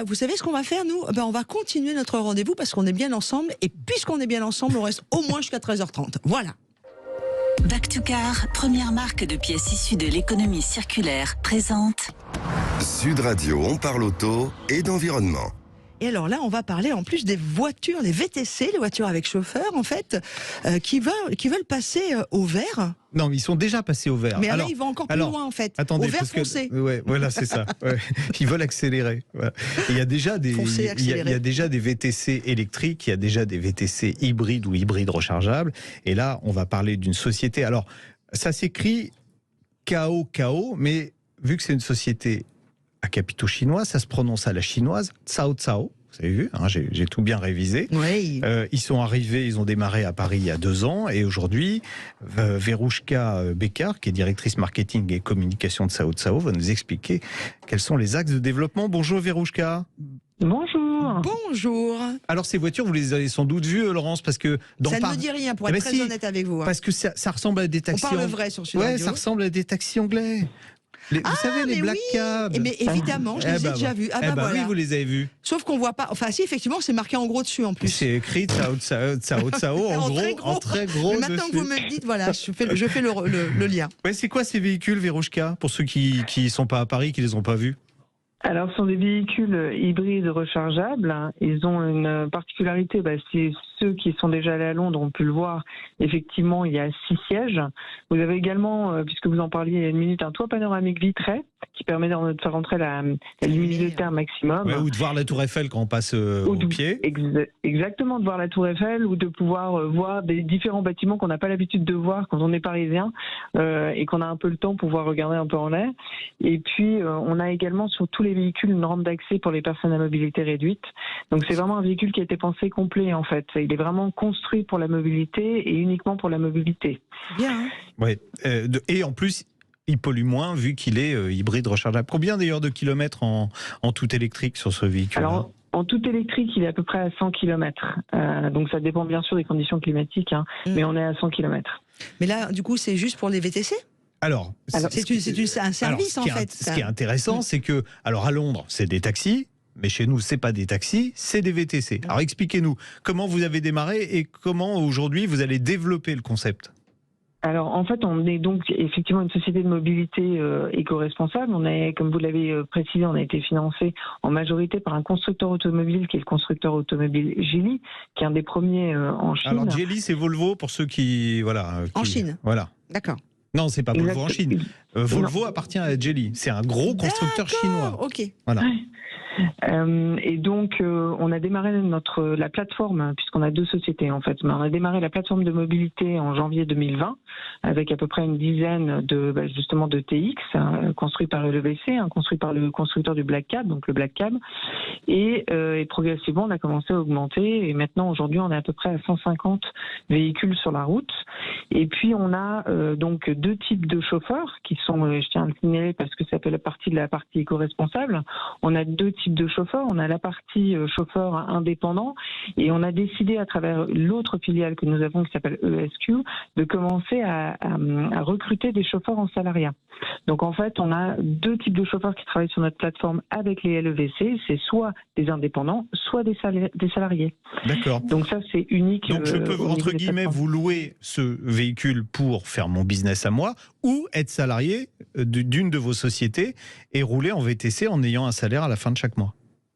[SPEAKER 1] vous savez ce qu'on va faire, nous? On va continuer notre rendez-vous parce qu'on est bien ensemble, et puisqu'on est bien ensemble, on reste au moins jusqu'à 13h30. Voilà.
[SPEAKER 6] Back to Car, première marque de pièces issues de l'économie circulaire, présente
[SPEAKER 3] Sud Radio, on parle auto et d'environnement.
[SPEAKER 1] Et alors là, on va parler en plus des voitures, les VTC, les voitures avec chauffeur, en fait, qui veulent passer au vert.
[SPEAKER 4] Non, ils sont déjà passés au vert.
[SPEAKER 1] Mais alors, ils vont encore plus loin, en fait.
[SPEAKER 4] Attendez,
[SPEAKER 1] au vert foncé.
[SPEAKER 4] Voilà, c'est ça. Ils veulent accélérer. Voilà. Il y a déjà des VTC électriques, il y a déjà des VTC hybrides ou hybrides rechargeables. Et là, on va parler d'une société. Alors, ça s'écrit KO, mais vu que c'est une société à capitaux chinois, ça se prononce à la chinoise, Cao Cao. Vous avez vu, j'ai tout bien révisé.
[SPEAKER 1] Oui.
[SPEAKER 4] Ils sont arrivés, ils ont démarré à Paris il y a 2 ans, et aujourd'hui, Verouchka Bekar, qui est directrice marketing et communication de Cao Cao, va nous expliquer quels sont les axes de développement. Bonjour Verouchka.
[SPEAKER 5] Bonjour.
[SPEAKER 9] Bonjour.
[SPEAKER 1] Bonjour.
[SPEAKER 4] Alors ces voitures, vous les avez sans doute vues, Laurence, parce que
[SPEAKER 1] Ça ne me dit rien, pour être très honnête avec vous.
[SPEAKER 4] Parce que ça ressemble à des taxis.
[SPEAKER 1] On parle vrai sur Sud
[SPEAKER 4] Ouais,
[SPEAKER 1] Radio.
[SPEAKER 4] ça ressemble à des taxis anglais. Vous savez, les black cabs.
[SPEAKER 1] Mais évidemment, je les ai déjà vus. Voilà.
[SPEAKER 4] Oui, vous les avez vus.
[SPEAKER 1] Sauf qu'on voit pas. Enfin, si, effectivement, c'est marqué en gros dessus en plus.
[SPEAKER 4] C'est écrit Tsao Tsao en très gros.
[SPEAKER 1] Mais maintenant que vous me le dites, voilà, je fais le lien.
[SPEAKER 4] Ouais, c'est quoi ces véhicules, Verouchka, pour ceux qui sont pas à Paris, qui les ont pas vus?
[SPEAKER 9] Alors, ce sont des véhicules hybrides rechargeables. Ils ont une particularité, c'est ceux qui sont déjà allés à Londres ont pu le voir. Effectivement, il y a 6 sièges. Vous avez également, puisque vous en parliez il y a une minute, un toit panoramique vitré qui permet de faire rentrer la luminosité maximum.
[SPEAKER 4] Ouais, ou de voir la Tour Eiffel quand on passe au pied.
[SPEAKER 9] Exactement, de voir la Tour Eiffel ou de pouvoir voir des différents bâtiments qu'on n'a pas l'habitude de voir quand on est parisien et qu'on a un peu le temps pour pouvoir regarder un peu en l'air. Et puis, on a également sur tous les véhicules une rampe d'accès pour les personnes à mobilité réduite. Donc, c'est vraiment un véhicule qui a été pensé complet, en fait. Il est vraiment construit pour la mobilité et uniquement pour la mobilité.
[SPEAKER 1] Bien. Hein.
[SPEAKER 4] Ouais. Et en plus, il pollue moins vu qu'il est hybride rechargeable. Combien d'ailleurs de kilomètres en tout électrique sur ce véhicule?
[SPEAKER 9] Alors, en tout électrique, il est à peu près à 100 km. Donc ça dépend bien sûr des conditions climatiques, mais on est à 100 km.
[SPEAKER 1] Mais là, du coup, c'est juste pour les VTC?
[SPEAKER 4] Alors
[SPEAKER 1] c'est un service en fait.
[SPEAKER 4] Ce qui est intéressant, c'est que, alors à Londres, c'est des taxis. Mais chez nous, c'est pas des taxis, c'est des VTC. Alors expliquez-nous, comment vous avez démarré et comment aujourd'hui vous allez développer le concept?
[SPEAKER 9] Alors en fait, on est donc effectivement une société de mobilité éco-responsable. On est, comme vous l'avez précisé, on a été financé en majorité par un constructeur automobile qui est le constructeur automobile Geely, qui est un des premiers en Chine.
[SPEAKER 4] Alors Geely, c'est Volvo pour ceux qui
[SPEAKER 1] en Chine.
[SPEAKER 4] Voilà.
[SPEAKER 1] D'accord.
[SPEAKER 4] Non, c'est pas Volvo en Chine. Volvo appartient à Geely. C'est un gros constructeur chinois.
[SPEAKER 1] Ok.
[SPEAKER 4] Voilà.
[SPEAKER 9] Et donc, on a démarré la plateforme, puisqu'on a 2 sociétés en fait. Mais on a démarré la plateforme de mobilité en janvier 2020 avec à peu près une dizaine justement de TX construits par LEVC, construits par le constructeur du Black Cab, donc le Black Cab. Et progressivement, on a commencé à augmenter. Et maintenant, aujourd'hui, on est à peu près à 150 véhicules sur la route. Et puis, on a donc 2 types de chauffeurs qui sont, je tiens à le signaler parce que ça fait partie de la partie éco-responsable. On a 2 types de chauffeurs. On a la partie chauffeur indépendant et on a décidé à travers l'autre filiale que nous avons qui s'appelle ESQ de commencer à recruter des chauffeurs en salariat. Donc en fait, on a 2 types de chauffeurs qui travaillent sur notre plateforme avec les LEVC. C'est soit des indépendants, soit des salariés.
[SPEAKER 4] D'accord.
[SPEAKER 9] Donc ça, c'est unique.
[SPEAKER 4] Donc je peux, entre guillemets, vous louer ce véhicule pour faire mon business à moi ou être salarié d'une de vos sociétés et rouler en VTC en ayant un salaire à la fin de chaque mois.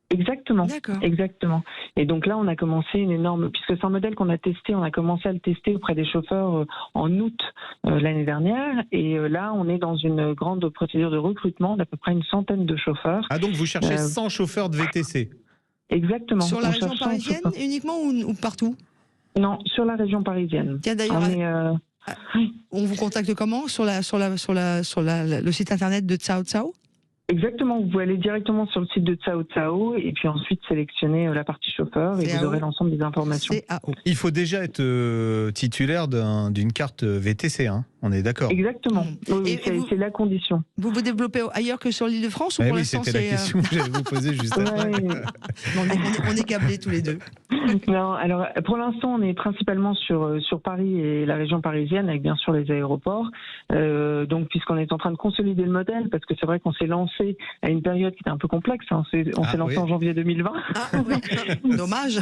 [SPEAKER 9] Exactement, exactement. Et donc là, on a commencé une énorme, puisque c'est un modèle qu'on a testé, on a commencé à le tester auprès des chauffeurs en août l'année dernière. Et là, on est dans une grande procédure de recrutement d'à peu près une centaine de chauffeurs.
[SPEAKER 4] Ah donc vous cherchez 100 chauffeurs de VTC?
[SPEAKER 9] Exactement.
[SPEAKER 1] Sur la région parisienne uniquement ou partout?
[SPEAKER 9] Non, sur la région parisienne.
[SPEAKER 1] Tiens, d'ailleurs, on vous contacte comment sur le site internet de Tsao Tsao?
[SPEAKER 9] Exactement, vous pouvez aller directement sur le site de Tsao Tsao et puis ensuite sélectionner la partie chauffeur et vous aurez l'ensemble des informations.
[SPEAKER 4] Il faut déjà être titulaire d'une carte VTC, on est d'accord?
[SPEAKER 9] Exactement, oui, c'est la condition.
[SPEAKER 1] Vous vous développez ailleurs que sur l'île de France ou
[SPEAKER 4] pour
[SPEAKER 1] l'instant
[SPEAKER 4] c'est... Oui, c'était la question que j'allais vous poser juste après.
[SPEAKER 1] On est câblés tous les deux.
[SPEAKER 9] Non, alors pour l'instant, on est principalement sur Paris et la région parisienne avec bien sûr les aéroports. Donc puisqu'on est en train de consolider le modèle parce que c'est vrai qu'on s'est lancé à une période qui était un peu complexe. On s'est lancé en janvier 2020.
[SPEAKER 1] Ah oui, dommage.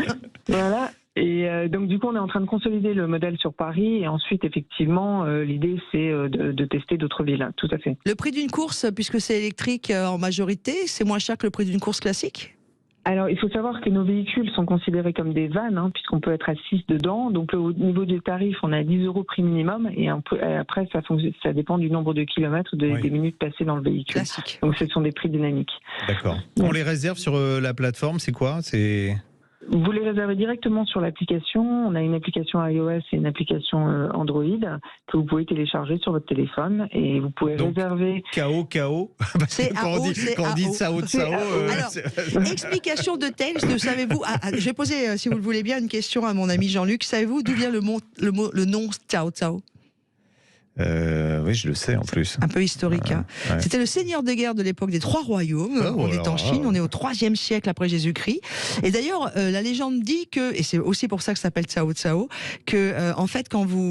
[SPEAKER 9] Voilà. Et donc du coup, on est en train de consolider le modèle sur Paris et ensuite, effectivement, l'idée c'est de tester d'autres villes. Tout à fait.
[SPEAKER 1] Le prix d'une course, puisque c'est électrique en majorité, c'est moins cher que le prix d'une course classique?
[SPEAKER 9] Alors, il faut savoir que nos véhicules sont considérés comme des vannes, puisqu'on peut être à 6 dedans. Donc, au niveau des tarifs, on a 10 € prix minimum. Et après, ça dépend du nombre de kilomètres, des minutes passées dans le véhicule.
[SPEAKER 1] Classique.
[SPEAKER 9] Donc, ce sont des prix dynamiques.
[SPEAKER 4] D'accord. On les réserve sur la plateforme, c'est quoi?
[SPEAKER 9] Vous les réservez directement sur l'application. On a une application iOS et une application Android que vous pouvez télécharger sur votre téléphone et vous pouvez réserver.
[SPEAKER 4] KO. Quand on dit Tsao Tsao.
[SPEAKER 1] Alors, explication de texte, savez-vous je vais poser, si vous le voulez bien, une question à mon ami Jean-Luc. Savez-vous d'où vient le nom Tsao Tsao?
[SPEAKER 4] Oui, je le sais en plus.
[SPEAKER 1] Un peu historique. Hein.
[SPEAKER 4] Ouais.
[SPEAKER 1] C'était le seigneur de guerre de l'époque des Trois Royaumes. On est en Chine, on est au 3e siècle après Jésus-Christ. Et d'ailleurs, la légende dit que, et c'est aussi pour ça que ça s'appelle Cao Cao, que en fait,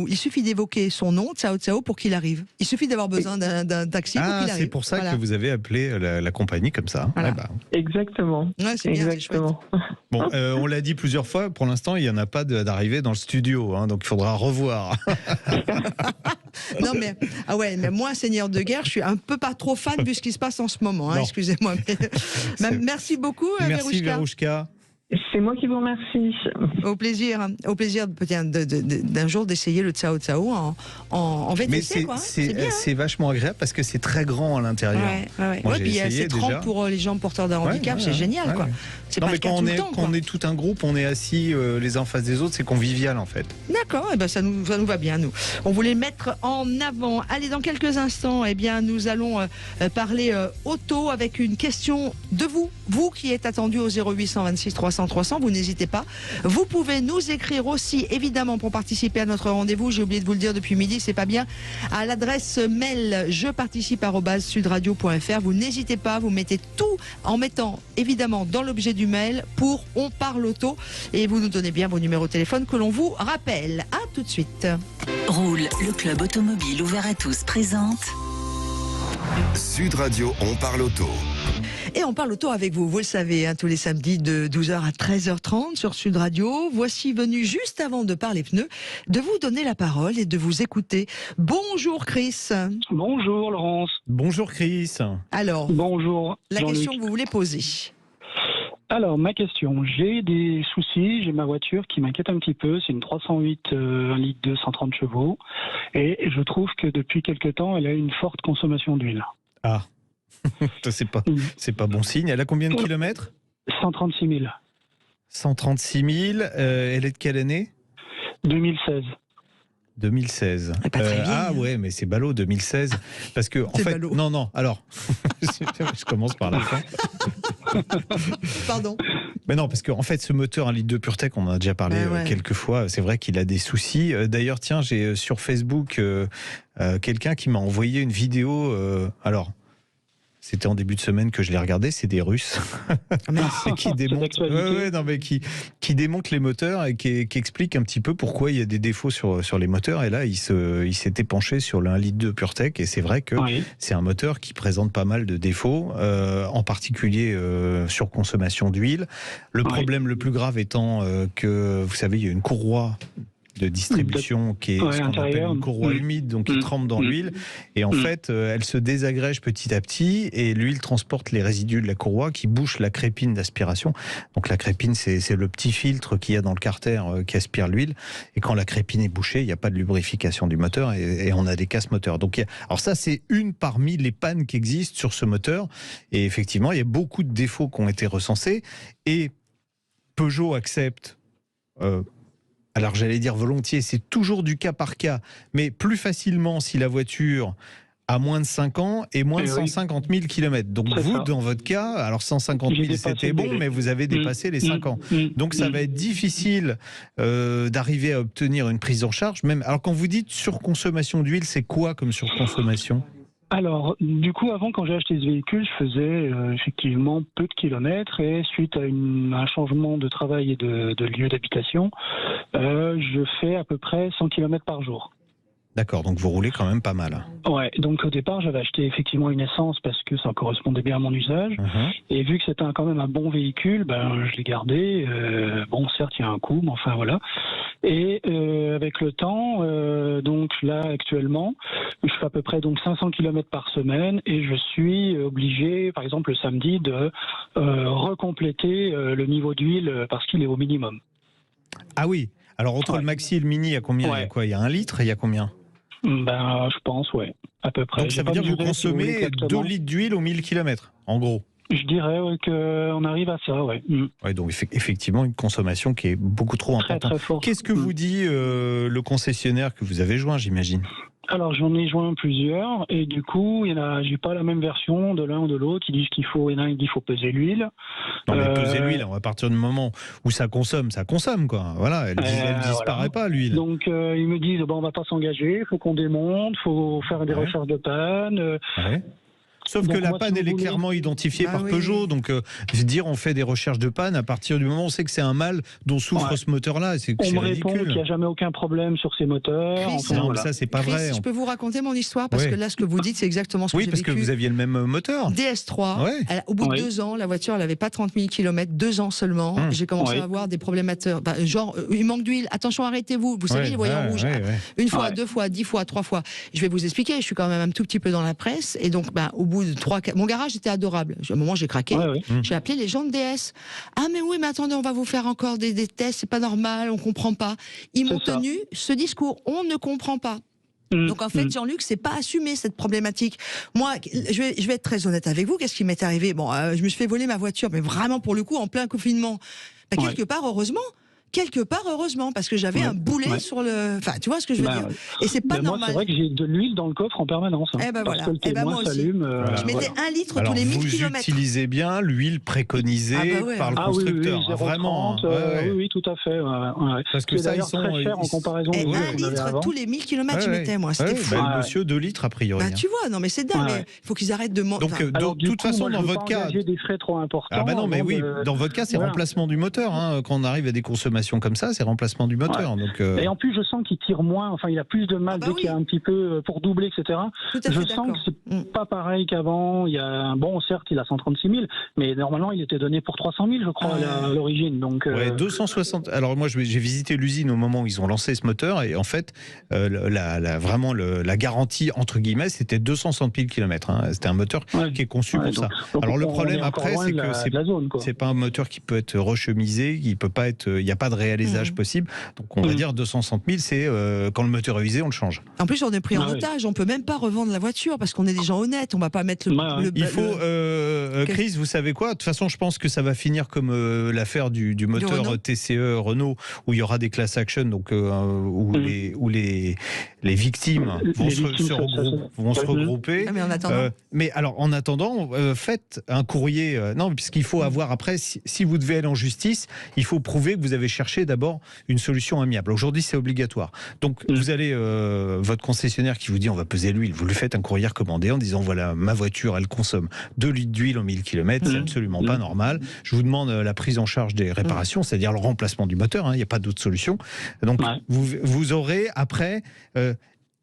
[SPEAKER 1] il suffit d'évoquer son nom, Cao Cao, pour qu'il arrive. Il suffit d'avoir besoin d'un taxi pour qu'il arrive.
[SPEAKER 4] C'est pour ça que vous avez appelé la compagnie comme ça.
[SPEAKER 1] Voilà.
[SPEAKER 4] Ouais, bah.
[SPEAKER 9] Exactement.
[SPEAKER 1] Ouais, c'est bien, c'est chouette.
[SPEAKER 4] Bon, on l'a dit plusieurs fois, pour l'instant, il n'y en a pas d'arrivée dans le studio, hein, donc il faudra revoir.
[SPEAKER 1] Non mais mais moi seigneur de guerre, je suis un peu pas trop fan vu ce qui se passe en ce moment. Hein, excusez-moi. Merci beaucoup,
[SPEAKER 4] Merci Verouchka.
[SPEAKER 9] C'est moi qui vous remercie.
[SPEAKER 1] Au plaisir peut-être d'un jour d'essayer le Cao Cao en VTC.
[SPEAKER 4] Mais
[SPEAKER 1] quoi.
[SPEAKER 4] c'est vachement agréable parce que c'est très grand à l'intérieur.
[SPEAKER 1] Ouais, puis c'est 30 pour les gens porteurs d'un handicap, c'est génial. Quoi. C'est pas le cas tout le temps.
[SPEAKER 4] Quand on est tout un groupe, on est assis les uns en face des autres, c'est convivial en fait.
[SPEAKER 1] D'accord, et ben ça nous va bien nous. On voulait le mettre en avant. Allez, dans quelques instants, nous allons parler auto avec une question de vous qui êtes attendu au 0826 300 300. Vous n'hésitez pas. Vous pouvez nous écrire aussi, évidemment, pour participer à notre rendez-vous. J'ai oublié de vous le dire depuis midi, c'est pas bien. À l'adresse mail jeparticipe@sudradio.fr. Vous n'hésitez pas, vous mettez tout en mettant évidemment dans l'objet du mail pour On parle auto et vous nous donnez bien vos numéros de téléphone que l'on vous rappelle. À tout de suite.
[SPEAKER 6] Roule, le club automobile ouvert à tous présente
[SPEAKER 3] Sud Radio, on parle auto.
[SPEAKER 1] Et on parle auto avec vous, vous le savez, tous les samedis de 12h à 13h30 sur Sud Radio. Voici venu juste avant de parler pneus, de vous donner la parole et de vous écouter. Bonjour Chris.
[SPEAKER 5] Bonjour Laurence.
[SPEAKER 4] Bonjour Chris.
[SPEAKER 1] Alors,
[SPEAKER 5] bonjour
[SPEAKER 1] la
[SPEAKER 5] Jean-Luc.
[SPEAKER 1] question que vous voulez poser.
[SPEAKER 5] Alors, ma question, j'ai des soucis, j'ai ma voiture qui m'inquiète un petit peu, c'est une 308 1 litre 2, 130 chevaux, et je trouve que depuis quelque temps, elle a une forte consommation d'huile.
[SPEAKER 4] Ah, c'est pas bon signe. Elle a combien de kilomètres ?
[SPEAKER 5] 136 000.
[SPEAKER 4] 136 000, elle est de quelle année ?
[SPEAKER 5] 2016.
[SPEAKER 4] 2016. Ouais, mais c'est ballot 2016 parce que en fait ballot. Non, alors je commence par la fin.
[SPEAKER 1] Pardon.
[SPEAKER 4] Mais non, parce qu'en fait ce moteur 1 litre de PureTech, on en a déjà parlé quelques fois, c'est vrai qu'il a des soucis. D'ailleurs, tiens, j'ai sur Facebook quelqu'un qui m'a envoyé une vidéo c'était en début de semaine que je l'ai regardé, c'est des Russes qui démontrent qui démontent les moteurs et qui expliquent un petit peu pourquoi il y a des défauts sur les moteurs. Et là, il s'était penché sur le 1 litre de PureTech et c'est vrai que c'est un moteur qui présente pas mal de défauts, en particulier sur consommation d'huile. Le problème le plus grave étant que, vous savez, il y a une courroie de distribution qui est ce qu'on appelle une courroie humide, donc qui trempe dans l'huile et en fait elle se désagrège petit à petit et l'huile transporte les résidus de la courroie qui bouche la crépine d'aspiration. Donc la crépine, c'est le petit filtre qu'il y a dans le carter qui aspire l'huile, et quand la crépine est bouchée, il n'y a pas de lubrification du moteur et on a des casses moteurs. Donc alors ça, c'est une parmi les pannes qui existent sur ce moteur, et effectivement il y a beaucoup de défauts qui ont été recensés et Peugeot accepte alors j'allais dire volontiers, c'est toujours du cas par cas, mais plus facilement si la voiture a moins de 5 ans et moins de 150 000 km. Donc vous, dans votre cas, alors 150 000 c'était bon, mais vous avez dépassé les 5 ans. Donc ça va être difficile d'arriver à obtenir une prise en charge. Même, alors quand vous dites surconsommation d'huile, c'est quoi comme surconsommation ?
[SPEAKER 5] Alors, du coup, avant, quand j'ai acheté ce véhicule, je faisais effectivement peu de kilomètres, et suite à un changement de travail et de lieu d'habitation, je fais à peu près 100 km par jour.
[SPEAKER 4] D'accord, donc vous roulez quand même pas mal.
[SPEAKER 5] Ouais, donc au départ, j'avais acheté effectivement une essence parce que ça correspondait bien à mon usage. Et vu que c'était quand même un bon véhicule, je l'ai gardé. Bon, certes, il y a un coût, mais enfin voilà. Et avec le temps, donc là, actuellement, je fais à peu près donc 500 km par semaine et je suis obligé, par exemple le samedi, de recompléter le niveau d'huile parce qu'il est au minimum.
[SPEAKER 4] Ah oui, alors entre le maxi et le mini, il y a combien ? Il y a quoi ? Il y a 1 litre, il y a combien ?
[SPEAKER 5] Je pense, à peu près.
[SPEAKER 4] Donc ça veut dire que vous consommez 2 litres d'huile au 1000 km, en gros.
[SPEAKER 5] Je dirais qu'on arrive à ça, ouais.
[SPEAKER 4] Ouais, donc effectivement, une consommation qui est beaucoup trop importante.
[SPEAKER 5] Très fort.
[SPEAKER 4] Qu'est-ce que vous dit le concessionnaire que vous avez joint, j'imagine ?
[SPEAKER 10] Alors j'en ai joint plusieurs et du coup j'ai pas la même version de l'un ou de l'autre. Ils disent il y en a un qui dit qu'il faut peser l'huile.
[SPEAKER 4] Non mais peser l'huile, à partir du moment où ça consomme quoi. Voilà, elle disparaît pas l'huile.
[SPEAKER 10] Donc ils me disent on va pas s'engager, il faut qu'on démonte, faut faire des recherches de panne.
[SPEAKER 4] Sauf que la panne, elle est clairement identifiée par Peugeot. Donc, dire on fait des recherches de panne, à partir du moment où on sait que c'est un mal dont souffre ce moteur-là, c'est ridicule.
[SPEAKER 10] On me répond qu'il n'y a jamais aucun problème sur ces moteurs.
[SPEAKER 1] Chris,
[SPEAKER 4] non, mais ça, c'est pas vrai.
[SPEAKER 1] Je peux vous raconter mon histoire parce que là, ce que vous dites, c'est exactement ce que j'ai vécu.
[SPEAKER 4] Oui, parce que vous aviez le même moteur.
[SPEAKER 1] DS3. Au bout de 2 ans, la voiture, elle n'avait pas 30 000 km, 2 ans seulement. J'ai commencé à avoir des problémateurs. Genre, il manque d'huile. Attention, arrêtez-vous. Vous savez, les voyants rouges. Une fois, 2 fois, 10 fois, 3 fois. Je vais vous expliquer. Je suis quand même un tout petit peu dans la presse. Et donc, au bout de 3-4. Mon garage était adorable. À un moment, j'ai craqué. J'ai appelé les gens de DS. Ah, mais oui, mais attendez, on va vous faire encore des tests. C'est pas normal, on comprend pas. Ils m'ont tenu ce discours. On ne comprend pas. Donc en fait, Jean-Luc, c'est pas assumé cette problématique. Moi, je vais être très honnête avec vous. Qu'est-ce qui m'est arrivé ? Bon, je me suis fait voler ma voiture, mais vraiment pour le coup, en plein confinement. Quelque part, heureusement, parce que j'avais un boulet sur le. Enfin, tu vois ce que je veux dire. Et c'est pas normal.
[SPEAKER 10] Moi, c'est vrai que j'ai de l'huile dans le coffre en permanence.
[SPEAKER 1] Voilà.
[SPEAKER 10] Parce que le témoin s'allume.
[SPEAKER 1] Je mettais 1 litre tous les 1000 km.
[SPEAKER 4] Vous utilisez bien l'huile préconisée par le constructeur.
[SPEAKER 10] Oui,
[SPEAKER 4] vraiment.
[SPEAKER 10] Oui, tout à fait.
[SPEAKER 4] Parce que ça, ils sont
[SPEAKER 10] très cher en comparaison.
[SPEAKER 1] 1 litre tous les 1000 km, je mettais, moi. C'était fou.
[SPEAKER 4] Le monsieur, 2 litres, a priori.
[SPEAKER 1] Tu vois, non, mais c'est dingue. Il faut qu'ils arrêtent de mentir.
[SPEAKER 4] Donc, de toute façon, dans votre cas.
[SPEAKER 10] Des frais trop importants.
[SPEAKER 4] Ah, bah non, mais oui, dans votre cas, c'est remplacement du moteur. Quand on arrive à des consommations comme ça, c'est remplacement du moteur. Donc,
[SPEAKER 10] et en plus, je sens qu'il tire moins, enfin, il a plus de mal dès qu'il y a un petit peu pour doubler, etc. Je sens que c'est pas pareil qu'avant. Il y a certes, il a 136 000, mais normalement, il était donné pour 300 000, je crois, à l'origine. Donc,
[SPEAKER 4] 260. Alors, moi, j'ai visité l'usine au moment où ils ont lancé ce moteur, et en fait, vraiment, la garantie, entre guillemets, c'était 260 000 km. C'était un moteur qui est conçu pour ça. Alors, le problème après, c'est que c'est pas un moteur qui peut être rechemisé, il n'y a pas de réalisage possible. Donc on va dire 260 000, c'est quand le moteur est usé, on le change.
[SPEAKER 1] En plus, on est pris en otage, on peut même pas revendre la voiture parce qu'on est des gens honnêtes, on va pas mettre
[SPEAKER 4] Il faut, Chris, vous savez quoi ? De toute façon, je pense que ça va finir comme l'affaire du moteur TCE Renault, où il y aura des class action, donc où les victimes vont se regrouper. Mais alors, en attendant, faites un courrier. Non, puisqu'il faut avoir après, si vous devez aller en justice, il faut prouver que vous avez cherché d'abord une solution amiable. Aujourd'hui, c'est obligatoire. Donc, vous allez, votre concessionnaire qui vous dit on va peser l'huile, vous lui faites un courrier recommandé en disant voilà, ma voiture, elle consomme 2 litres d'huile en 1000 km, c'est absolument pas normal. Je vous demande la prise en charge des réparations, c'est-à-dire le remplacement du moteur, il n'y a pas d'autre solution. Donc, vous aurez après...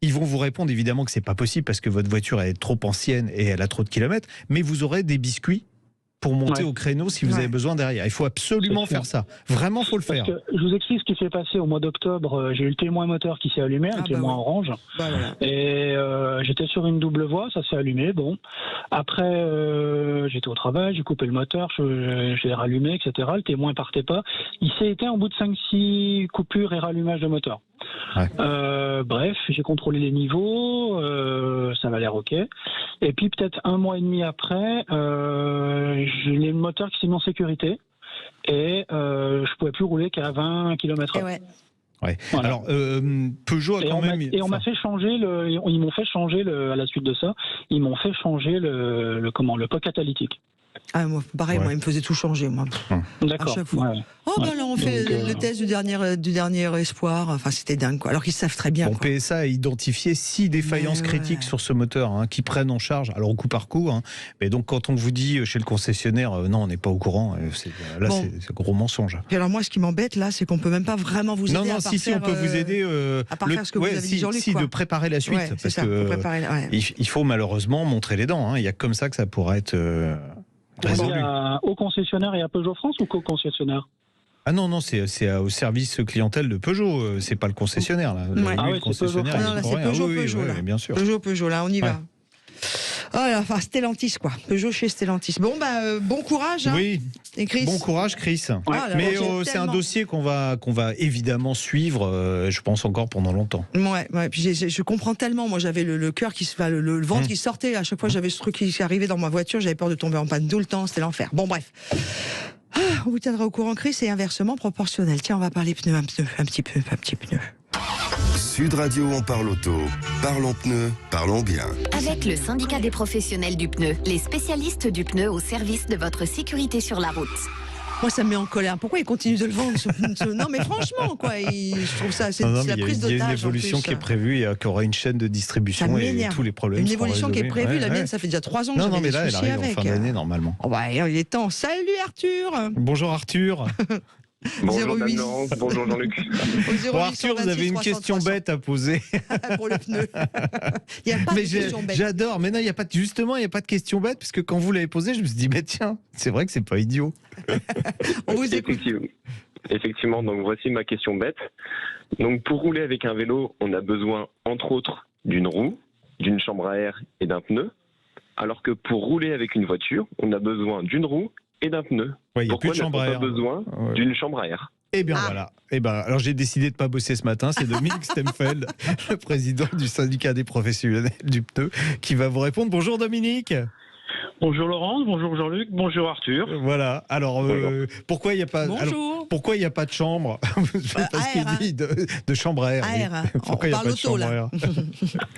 [SPEAKER 4] ils vont vous répondre évidemment que c'est pas possible parce que votre voiture est trop ancienne et elle a trop de kilomètres, mais vous aurez des biscuits pour monter au créneau si vous avez besoin derrière. Il faut absolument faire ça. Vraiment, il faut le faire.
[SPEAKER 10] Parce que je vous explique ce qui s'est passé au mois d'octobre. J'ai eu le témoin moteur qui s'est allumé, un témoin orange. Et j'étais sur une double voie, ça s'est allumé. Bon. Après, j'étais au travail, j'ai coupé le moteur, je l'ai rallumé, etc. Le témoin partait pas. Il s'est éteint au bout de 5-6 coupures et rallumage de moteur. Bref, j'ai contrôlé les niveaux, ça va l'air ok. Et puis peut-être 1 mois et demi après, j'ai le moteur qui s'est mis en sécurité et je pouvais plus rouler qu'à 20 km/h.
[SPEAKER 4] Voilà. Alors Peugeot a quand même.
[SPEAKER 10] Et on m'a fait changer ils m'ont fait changer à la suite de ça, ils m'ont fait changer le pot catalytique.
[SPEAKER 1] Ah, moi, pareil, moi, il me faisait tout changer, moi.
[SPEAKER 10] D'accord.
[SPEAKER 1] À chaque fois. Là, on fait le test du dernier espoir. Enfin, c'était dingue, quoi. Alors qu'ils savent très bien.
[SPEAKER 4] PSA a identifié 6 défaillances critiques sur ce moteur, qui prennent en charge, alors au coup par coup. Mais donc, quand on vous dit chez le concessionnaire, non, on n'est pas au courant, c'est un gros mensonge.
[SPEAKER 1] Et alors, moi, ce qui m'embête, là, c'est qu'on peut même pas vraiment vous aider.
[SPEAKER 4] Non, si, on peut vous aider.
[SPEAKER 1] À part faire ce que vous avez dit, Jean-Luc,
[SPEAKER 4] de préparer la suite. Parce que il faut malheureusement montrer les dents. Il y a comme ça que ça pourra être.
[SPEAKER 10] Au concessionnaire et à Peugeot France ou qu'au concessionnaire ?
[SPEAKER 4] Ah non, c'est au service clientèle de Peugeot, c'est pas le concessionnaire. Là.
[SPEAKER 1] Le concessionnaire. Non, là, c'est Peugeot, là.
[SPEAKER 4] Bien sûr.
[SPEAKER 1] Peugeot, là, on y va. Oh là, enfin, Stellantis, quoi. Peugeot chez Stellantis. Bon, bon courage.
[SPEAKER 4] Oui.
[SPEAKER 1] Et Chris.
[SPEAKER 4] Bon courage, Chris. Mais c'est un dossier qu'on va évidemment suivre, je pense encore pendant longtemps.
[SPEAKER 1] Ouais. Puis je comprends tellement. Moi, j'avais le cœur qui se, le ventre qui sortait. À chaque fois, j'avais ce truc qui arrivait dans ma voiture. J'avais peur de tomber en panne tout le temps. C'était l'enfer. Bon, bref. On vous tiendra au courant, Chris, et inversement proportionnel. Tiens, on va parler pneus, un petit peu.
[SPEAKER 3] Sud Radio, on parle auto. Parlons pneus, parlons bien.
[SPEAKER 2] Avec le syndicat des professionnels du pneu, les spécialistes du pneu au service de votre sécurité sur la route.
[SPEAKER 1] Moi, ça me met en colère. Pourquoi ils continuent de le vendre Non, mais franchement, quoi. Je trouve ça, c'est la prise d'otage.
[SPEAKER 4] Il y a une évolution qui est prévue, qui aura une chaîne de distribution et tous les problèmes.
[SPEAKER 1] Une évolution qui est prévue, la mienne, ça fait déjà 3 ans que j'avais des soucis avec.
[SPEAKER 4] En fin d'année, normalement.
[SPEAKER 1] Oh bah, il est temps. Salut Arthur.
[SPEAKER 4] Bonjour Arthur.
[SPEAKER 11] Bonjour Damien, bonjour Jean-Luc.
[SPEAKER 4] Bon, Arthur, vous avez une question bête à poser.
[SPEAKER 1] Pour le pneu. Il n'y a pas de question bête.
[SPEAKER 4] J'adore, mais non, il n'y a pas de question bête, parce que quand vous l'avez posée, je me suis dit, mais tiens, c'est vrai que c'est pas idiot.
[SPEAKER 1] On vous écoute.
[SPEAKER 11] Effectivement, donc voici ma question bête. Donc pour rouler avec un vélo, on a besoin, entre autres, d'une roue, d'une chambre à air et d'un pneu, alors que pour rouler avec une voiture, on a besoin d'une roue et d'un pneu.
[SPEAKER 4] Ouais, pourquoi
[SPEAKER 11] on n'a pas besoin d'une chambre à air?
[SPEAKER 4] Eh bien voilà. Eh ben, alors j'ai décidé de ne pas bosser ce matin. C'est Dominique Stemfeld, le président du syndicat des professionnels du pneu, qui va vous répondre. Bonjour Dominique.
[SPEAKER 12] Bonjour Laurence, bonjour Jean-Luc, bonjour Arthur.
[SPEAKER 4] Voilà. Alors pourquoi il n'y a pas de chambre? Parce qu'il dit de chambre à air. Pourquoi il n'y a pas de chambre à air?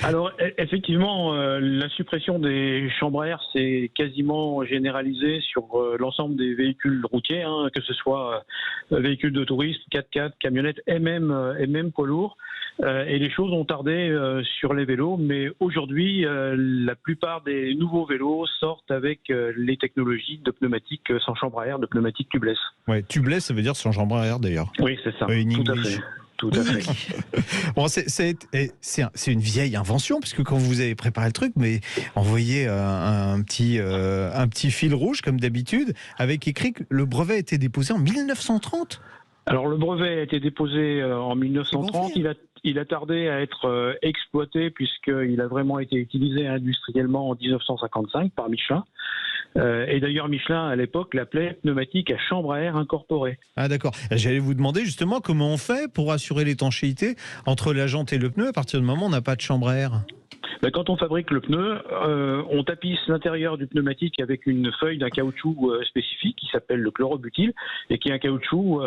[SPEAKER 12] Alors effectivement, la suppression des chambres à air, c'est quasiment généralisé sur l'ensemble des véhicules routiers, que ce soit véhicules de tourisme, 4x4, camionnettes et même poids lourds. Et les choses ont tardé sur les vélos, mais aujourd'hui, la plupart des nouveaux vélos sortent avec les technologies de pneumatiques sans chambre à air, de pneumatiques tubeless.
[SPEAKER 4] Ouais, tubeless, ça veut dire sans chambre à air d'ailleurs.
[SPEAKER 12] Oui, c'est ça. Tout à fait.
[SPEAKER 4] Bon, c'est une vieille invention, puisque quand vous avez préparé le truc, mais envoyez un petit fil rouge, comme d'habitude, avec écrit que le brevet a été déposé en 1930.
[SPEAKER 12] Alors le brevet a été déposé en 1930, il a tardé à être exploité puisqu'il a vraiment été utilisé industriellement en 1955 par Michelin. Et d'ailleurs Michelin à l'époque l'appelait pneumatique à chambre à air incorporée.
[SPEAKER 4] Ah d'accord, j'allais vous demander justement comment on fait pour assurer l'étanchéité entre la jante et le pneu à partir du moment où on n'a pas de chambre à air.
[SPEAKER 12] Quand on fabrique le pneu, on tapisse l'intérieur du pneumatique avec une feuille d'un caoutchouc spécifique qui s'appelle le chlorobutyle et qui est un caoutchouc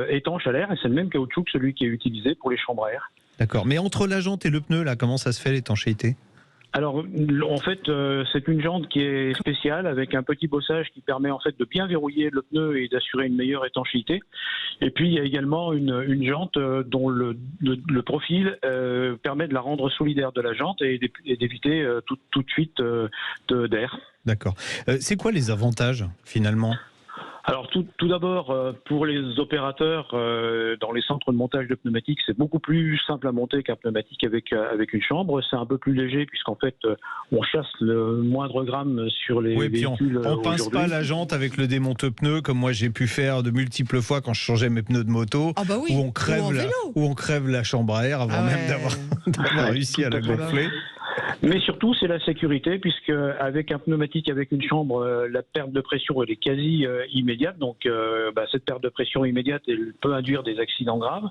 [SPEAKER 12] étanche à l'air, et c'est le même caoutchouc que celui qui est utilisé pour les chambres à air.
[SPEAKER 4] D'accord, mais entre la jante et le pneu, là, comment ça se fait l'étanchéité ?
[SPEAKER 12] Alors, en fait, c'est une jante qui est spéciale avec un petit bossage qui permet en fait de bien verrouiller le pneu et d'assurer une meilleure étanchéité. Et puis, il y a également une jante dont le profil permet de la rendre solidaire de la jante et d'éviter toute fuite d'air.
[SPEAKER 4] D'accord. C'est quoi les avantages finalement ?
[SPEAKER 12] Alors tout d'abord, pour les opérateurs dans les centres de montage de pneumatiques, c'est beaucoup plus simple à monter qu'un pneumatique avec une chambre. C'est un peu plus léger puisqu'en fait, on chasse le moindre gramme sur les véhicules.
[SPEAKER 4] On pince pas la jante avec le démonte-pneu comme moi j'ai pu faire de multiples fois quand je changeais mes pneus de moto, où on crève la chambre à air avant même d'avoir réussi à la gonfler.
[SPEAKER 12] Mais surtout, c'est la sécurité, puisque avec un pneumatique, avec une chambre, la perte de pression elle est quasi immédiate. Donc, cette perte de pression immédiate, elle peut induire des accidents graves.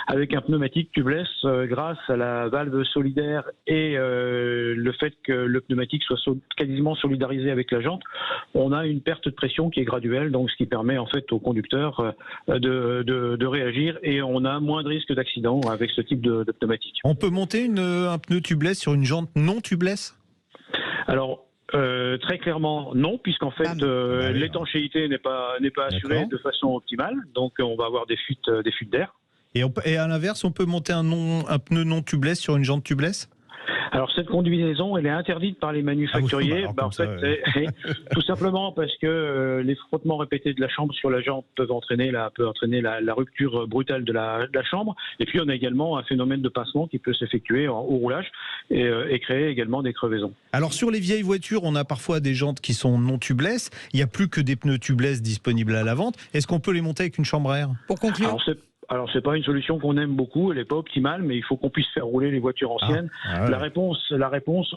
[SPEAKER 12] Avec un pneumatique tubeless, grâce à la valve solidaire et le fait que le pneumatique soit quasiment solidarisé avec la jante, on a une perte de pression qui est graduelle, donc ce qui permet en fait au conducteur de réagir, et on a moins de risque d'accident avec ce type de pneumatique.
[SPEAKER 4] On peut monter un pneu tubeless sur une jante non tubeless ?
[SPEAKER 12] Alors, très clairement non, puisqu'en fait l'étanchéité n'est pas assurée de façon optimale, donc on va avoir des fuites d'air.
[SPEAKER 4] Et à l'inverse, on peut monter un pneu non tubeless sur une jante tubeless ?
[SPEAKER 12] Alors cette combinaison, elle est interdite par les manufacturiers. Tout simplement parce que les frottements répétés de la chambre sur la jante peuvent entraîner la rupture brutale de la chambre. Et puis on a également un phénomène de pincement qui peut s'effectuer au roulage et créer également des crevaisons.
[SPEAKER 4] Alors sur les vieilles voitures, on a parfois des jantes qui sont non tubeless. Il n'y a plus que des pneus tubeless disponibles à la vente. Est-ce qu'on peut les monter avec une chambre à air ?
[SPEAKER 1] Pour conclure.
[SPEAKER 12] Alors c'est pas une solution qu'on aime beaucoup, elle n'est pas optimale, mais il faut qu'on puisse faire rouler les voitures anciennes. La réponse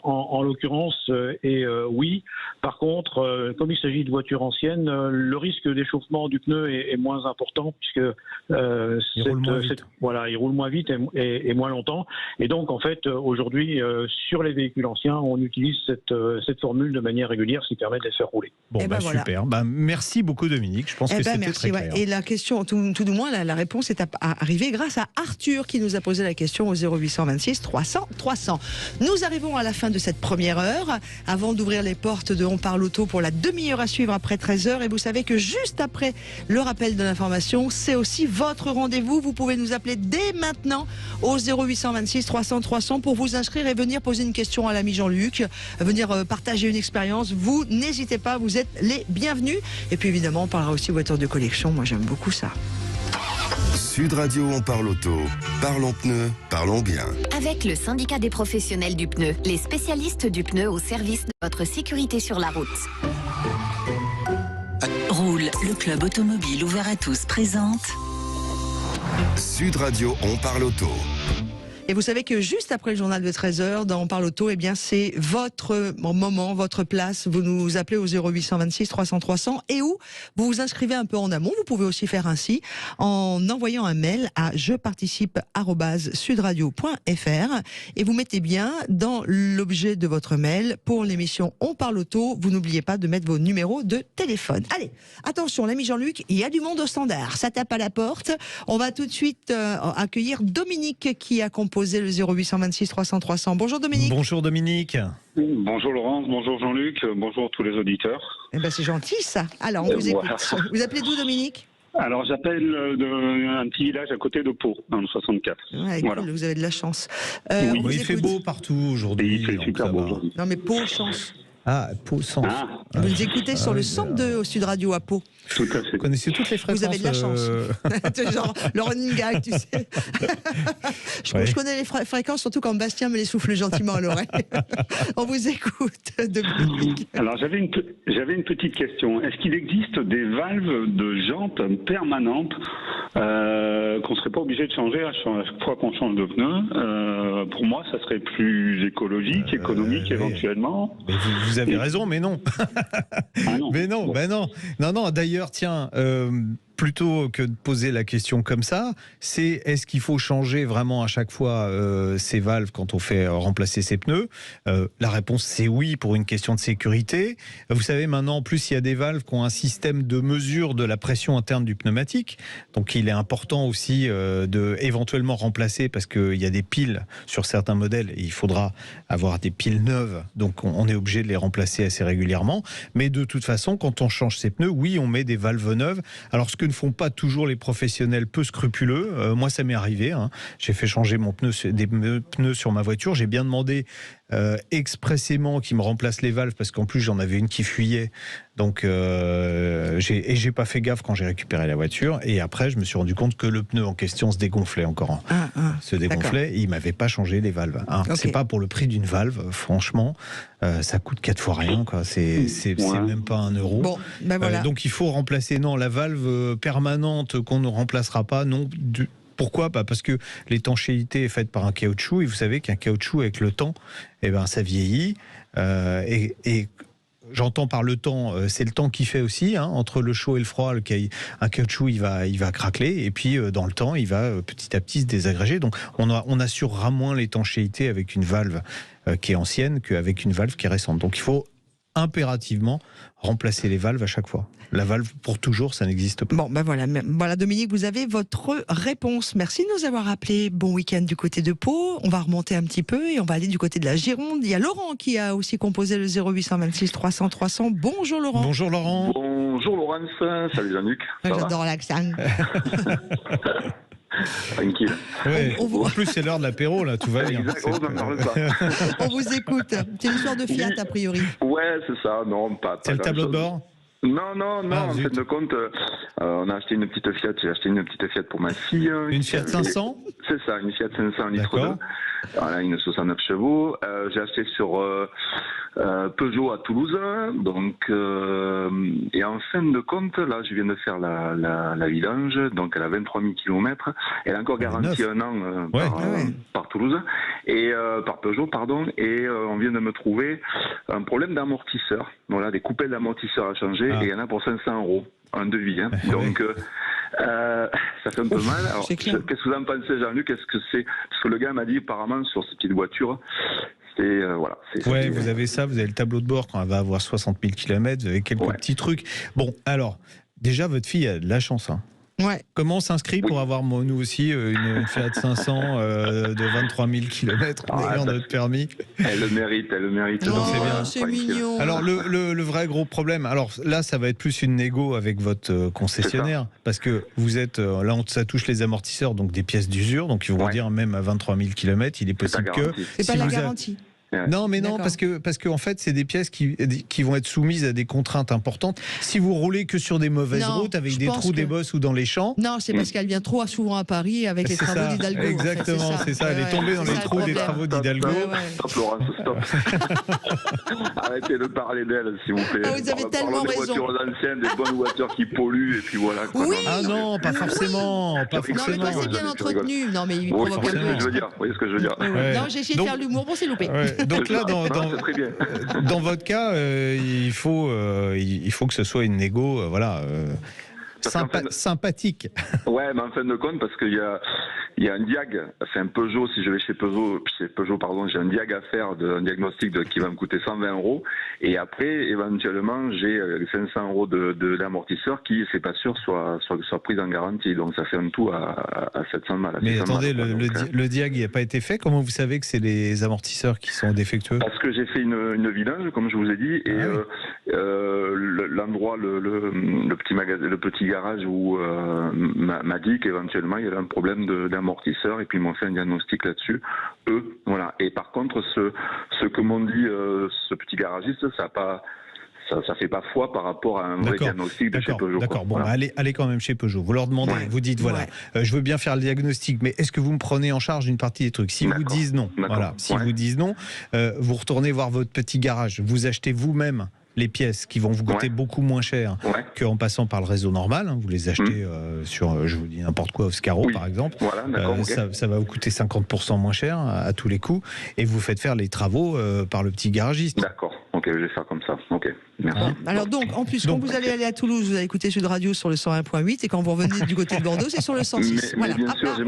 [SPEAKER 12] en l'occurrence est oui. Par contre, comme il s'agit de voitures anciennes, le risque d'échauffement du pneu est moins important puisque il roule moins vite et moins longtemps. Et donc en fait aujourd'hui sur les véhicules anciens, on utilise cette formule de manière régulière, ce qui permet de les faire rouler.
[SPEAKER 4] Bon, super. Merci beaucoup Dominique. Je pense que c'était très clair.
[SPEAKER 1] Et la question, tout du moins la réponse est c'est arrivé grâce à Arthur qui nous a posé la question au 0826 300 300. Nous arrivons à la fin de cette première heure. Avant d'ouvrir les portes de On parle auto pour la demi-heure à suivre après 13h. Et vous savez que juste après le rappel de l'information, c'est aussi votre rendez-vous. Vous pouvez nous appeler dès maintenant au 0826 300 300 pour vous inscrire et venir poser une question à l'ami Jean-Luc, venir partager une expérience. Vous n'hésitez pas, vous êtes les bienvenus. Et puis évidemment, on parlera aussi voiture de collection. Moi, j'aime beaucoup ça.
[SPEAKER 3] Sud Radio, on parle auto. Parlons pneus, parlons bien.
[SPEAKER 2] Avec le syndicat des professionnels du pneu, les spécialistes du pneu au service de votre sécurité sur la route.
[SPEAKER 6] Roule, le club automobile ouvert à tous présente
[SPEAKER 3] Sud Radio, on parle auto.
[SPEAKER 1] Et vous savez que juste après le journal de 13h, dans On parle auto, eh bien, c'est votre moment, votre place. Vous nous appelez au 0826 300 300 et où vous vous inscrivez un peu en amont. Vous pouvez aussi faire ainsi en envoyant un mail à jeparticipe@sudradio.fr et vous mettez bien dans l'objet de votre mail pour l'émission On parle auto. Vous n'oubliez pas de mettre vos numéros de téléphone. Allez, attention, l'ami Jean-Luc, il y a du monde au standard. Ça tape à la porte. On va tout de suite accueillir Dominique qui a composé le 0826 300 300. Bonjour Dominique.
[SPEAKER 4] Bonjour Dominique.
[SPEAKER 13] Bonjour Laurence, bonjour Jean-Luc, bonjour tous les auditeurs.
[SPEAKER 1] Eh ben c'est gentil ça. Alors on vous écoute. Voilà. Vous appelez d'où Dominique?
[SPEAKER 13] Alors j'appelle d'un petit village à côté de Pau, dans le 64.
[SPEAKER 1] Ouais,
[SPEAKER 13] voilà.
[SPEAKER 1] Cool, vous avez de la chance.
[SPEAKER 13] Oui,
[SPEAKER 4] il fait beau partout aujourd'hui.
[SPEAKER 13] Il fait super beau aujourd'hui.
[SPEAKER 1] Non mais Pau, chance.
[SPEAKER 4] Ah, Pau, sens.
[SPEAKER 1] Vous nous écoutez sur le 102 au Sud Radio à Pau.
[SPEAKER 13] Tout à fait.
[SPEAKER 4] Vous connaissez toutes les fréquences.
[SPEAKER 1] Vous avez de la chance. Genre le running gag, tu sais. Je connais les fréquences, surtout quand Bastien me les souffle gentiment à l'oreille. On vous écoute, Dominique.
[SPEAKER 13] Alors j'avais une petite question. Est-ce qu'il existe des valves de jantes permanentes qu'on ne serait pas obligé de changer à chaque fois qu'on change de pneu? Pour moi, ça serait plus écologique, économique éventuellement.
[SPEAKER 4] Mais vous avez raison, mais non.
[SPEAKER 13] Ah non.
[SPEAKER 4] Mais non, ben non. Non, d'ailleurs, tiens, plutôt que de poser la question comme ça, c'est est-ce qu'il faut changer vraiment à chaque fois ces valves quand on fait remplacer ses pneus? La réponse c'est oui pour une question de sécurité. Vous savez maintenant, en plus il y a des valves qui ont un système de mesure de la pression interne du pneumatique, donc il est important aussi de éventuellement remplacer parce qu'il y a des piles sur certains modèles et il faudra avoir des piles neuves, donc on est obligé de les remplacer assez régulièrement. Mais de toute façon, quand on change ses pneus, oui, on met des valves neuves. Alors ce que ne font pas toujours les professionnels peu scrupuleux, moi ça m'est arrivé, hein. J'ai fait changer des pneus sur ma voiture, j'ai bien demandé expressément qu'ils me remplacent les valves parce qu'en plus j'en avais une qui fuyait, donc j'ai pas fait gaffe quand j'ai récupéré la voiture et après je me suis rendu compte que le pneu en question se dégonflait encore, se dégonflait et il m'avait pas changé les valves, hein. Okay. C'est pas pour le prix d'une valve, franchement ça coûte 4 fois rien, quoi. C'est même pas 1 euro.
[SPEAKER 1] Bon, ben voilà.
[SPEAKER 4] Donc il faut remplacer la valve permanente qu'on ne remplacera pas, non. Pourquoi? Parce que l'étanchéité est faite par un caoutchouc et vous savez qu'un caoutchouc avec le temps, ça vieillit et j'entends par le temps, c'est le temps qui fait aussi, hein, entre le chaud et le froid, un caoutchouc il va craqueler et puis dans le temps il va petit à petit se désagréger. Donc on assurera moins l'étanchéité avec une valve qui est ancienne qu'avec une valve qui est récente. Donc il faut impérativement remplacer les valves à chaque fois. La valve pour toujours, ça n'existe pas.
[SPEAKER 1] Bon, ben voilà Dominique, vous avez votre réponse. Merci de nous avoir appelé. Bon week-end du côté de Pau. On va remonter un petit peu et on va aller du côté de la Gironde. Il y a Laurent qui a aussi composé le 0826 300 300. Bonjour Laurent.
[SPEAKER 4] Bonjour Laurent.
[SPEAKER 14] Bonjour Laurence. Salut Jean-Luc.
[SPEAKER 1] J'adore l'accent.
[SPEAKER 14] Tranquille.
[SPEAKER 4] Ouais. En plus, c'est l'heure de l'apéro, là, tout va bien.
[SPEAKER 1] On vous écoute. C'est une histoire de Fiat, a priori.
[SPEAKER 14] Ouais, c'est ça. Non, pas
[SPEAKER 4] c'est le tableau de bord?
[SPEAKER 14] Non. En fait de compte, on a acheté une petite Fiat. J'ai acheté une petite Fiat pour ma fille.
[SPEAKER 4] Une Fiat 500?
[SPEAKER 14] C'est ça, une Fiat 500 litre 2. Voilà, une 69 chevaux. J'ai acheté sur Peugeot à Toulouse. Donc, et en fin de compte, là, je viens de faire la vidange. Donc, elle a 23 000 km. Elle a encore garantie 1 an par Toulouse. Et par Peugeot, pardon. Et on vient de me trouver un problème d'amortisseur. Voilà, des coupelles d'amortisseur à changer. Et il y en a pour 500 €. Un devis. Hein. Donc, ça fait un peu mal. Alors, qu'est-ce que vous en pensez, Jean-Luc? Est-ce que c'est... Parce que le gars m'a dit, apparemment, sur ces petites voitures, c'est... voilà.
[SPEAKER 4] Vous avez ça, vous avez le tableau de bord quand elle va avoir 60 000 km, vous avez quelques petits trucs. Bon, alors, déjà, votre fille a de la chance, hein.
[SPEAKER 1] Ouais.
[SPEAKER 4] Comment on s'inscrit pour avoir, nous aussi, une Fiat 500 de 23 000 km en ayant notre permis?
[SPEAKER 14] Elle le mérite.
[SPEAKER 1] Non, c'est mignon.
[SPEAKER 4] Alors, le vrai gros problème, alors là, ça va être plus une négo avec votre concessionnaire, parce que vous êtes, là, ça touche les amortisseurs, donc des pièces d'usure, donc ils vont vous dire, même à 23 000 km, il est possible que...
[SPEAKER 1] C'est pas la garantie.
[SPEAKER 4] Non, mais non, parce que en fait, c'est des pièces qui vont être soumises à des contraintes importantes. Si vous roulez que sur des mauvaises routes avec des trous, des bosses ou dans les champs.
[SPEAKER 1] Non, c'est parce qu'elle vient trop souvent à Paris avec les travaux d'Hidalgo.
[SPEAKER 4] Exactement, c'est ça. Elle est tombée dans les trous des travaux d'Hidalgo.
[SPEAKER 14] Stop, Laurence, stop. Arrêtez de parler d'elle, s'il vous plaît.
[SPEAKER 1] Vous avez tellement raison.
[SPEAKER 14] Des voitures anciennes, des bonnes voitures qui polluent, et puis voilà.
[SPEAKER 1] Oui.
[SPEAKER 4] Ah non, pas forcément. Pas forcément.
[SPEAKER 1] Non, mais c'est bien entretenu. Non, mais il provoque un peu.
[SPEAKER 14] Vous voyez ce que je veux dire.
[SPEAKER 1] Non, j'ai essayé de faire l'humour, bon, c'est loupé.
[SPEAKER 4] Donc là, dans votre cas, il faut que ce soit une négo, sympathique.
[SPEAKER 14] Ouais, mais en fin de compte, parce qu'il y a un diag, c'est un Peugeot, si je vais chez Peugeot, j'ai un diag à faire, un diagnostic qui va me coûter 120 €, et après, éventuellement, j'ai 500 € de l'amortisseur qui, c'est pas sûr, soit pris en garantie, donc ça fait un tout à 700 balles.
[SPEAKER 4] Mais attendez, le diag, il n'a pas été fait? Comment vous savez que c'est les amortisseurs qui sont défectueux?
[SPEAKER 14] Parce que j'ai fait une vidange, comme je vous ai dit, et l'endroit, le petit magasin, le petit garage où m'a dit qu'éventuellement il y avait un problème d'amortisseur, et puis ils m'ont fait un diagnostic là-dessus, voilà. Et par contre, ce que m'ont dit ce petit garagiste, ça fait pas foi par rapport à un vrai diagnostic de chez Peugeot.
[SPEAKER 4] D'accord, bon, voilà. Allez quand même chez Peugeot. Vous leur demandez, vous dites, je veux bien faire le diagnostic, mais est-ce que vous me prenez en charge une partie des trucs? Si vous disent non, vous disent non, vous retournez voir votre petit garage, vous achetez vous-même les pièces qui vont vous coûter beaucoup moins cher qu'en passant par le réseau normal. Vous les achetez sur, je vous dis n'importe quoi, Oscaro par exemple.
[SPEAKER 14] Voilà,
[SPEAKER 4] ça va vous coûter 50% moins cher à tous les coups, et vous faites faire les travaux par le petit garagiste.
[SPEAKER 14] D'accord, ok, je vais faire comme ça. Ok, merci.
[SPEAKER 1] Alors donc, en plus, quand vous allez aller à Toulouse, vous allez écouter Sud Radio sur le 101.8, et quand vous revenez du côté de Bordeaux, c'est sur le 106.
[SPEAKER 14] Mais bien sûr, j'ai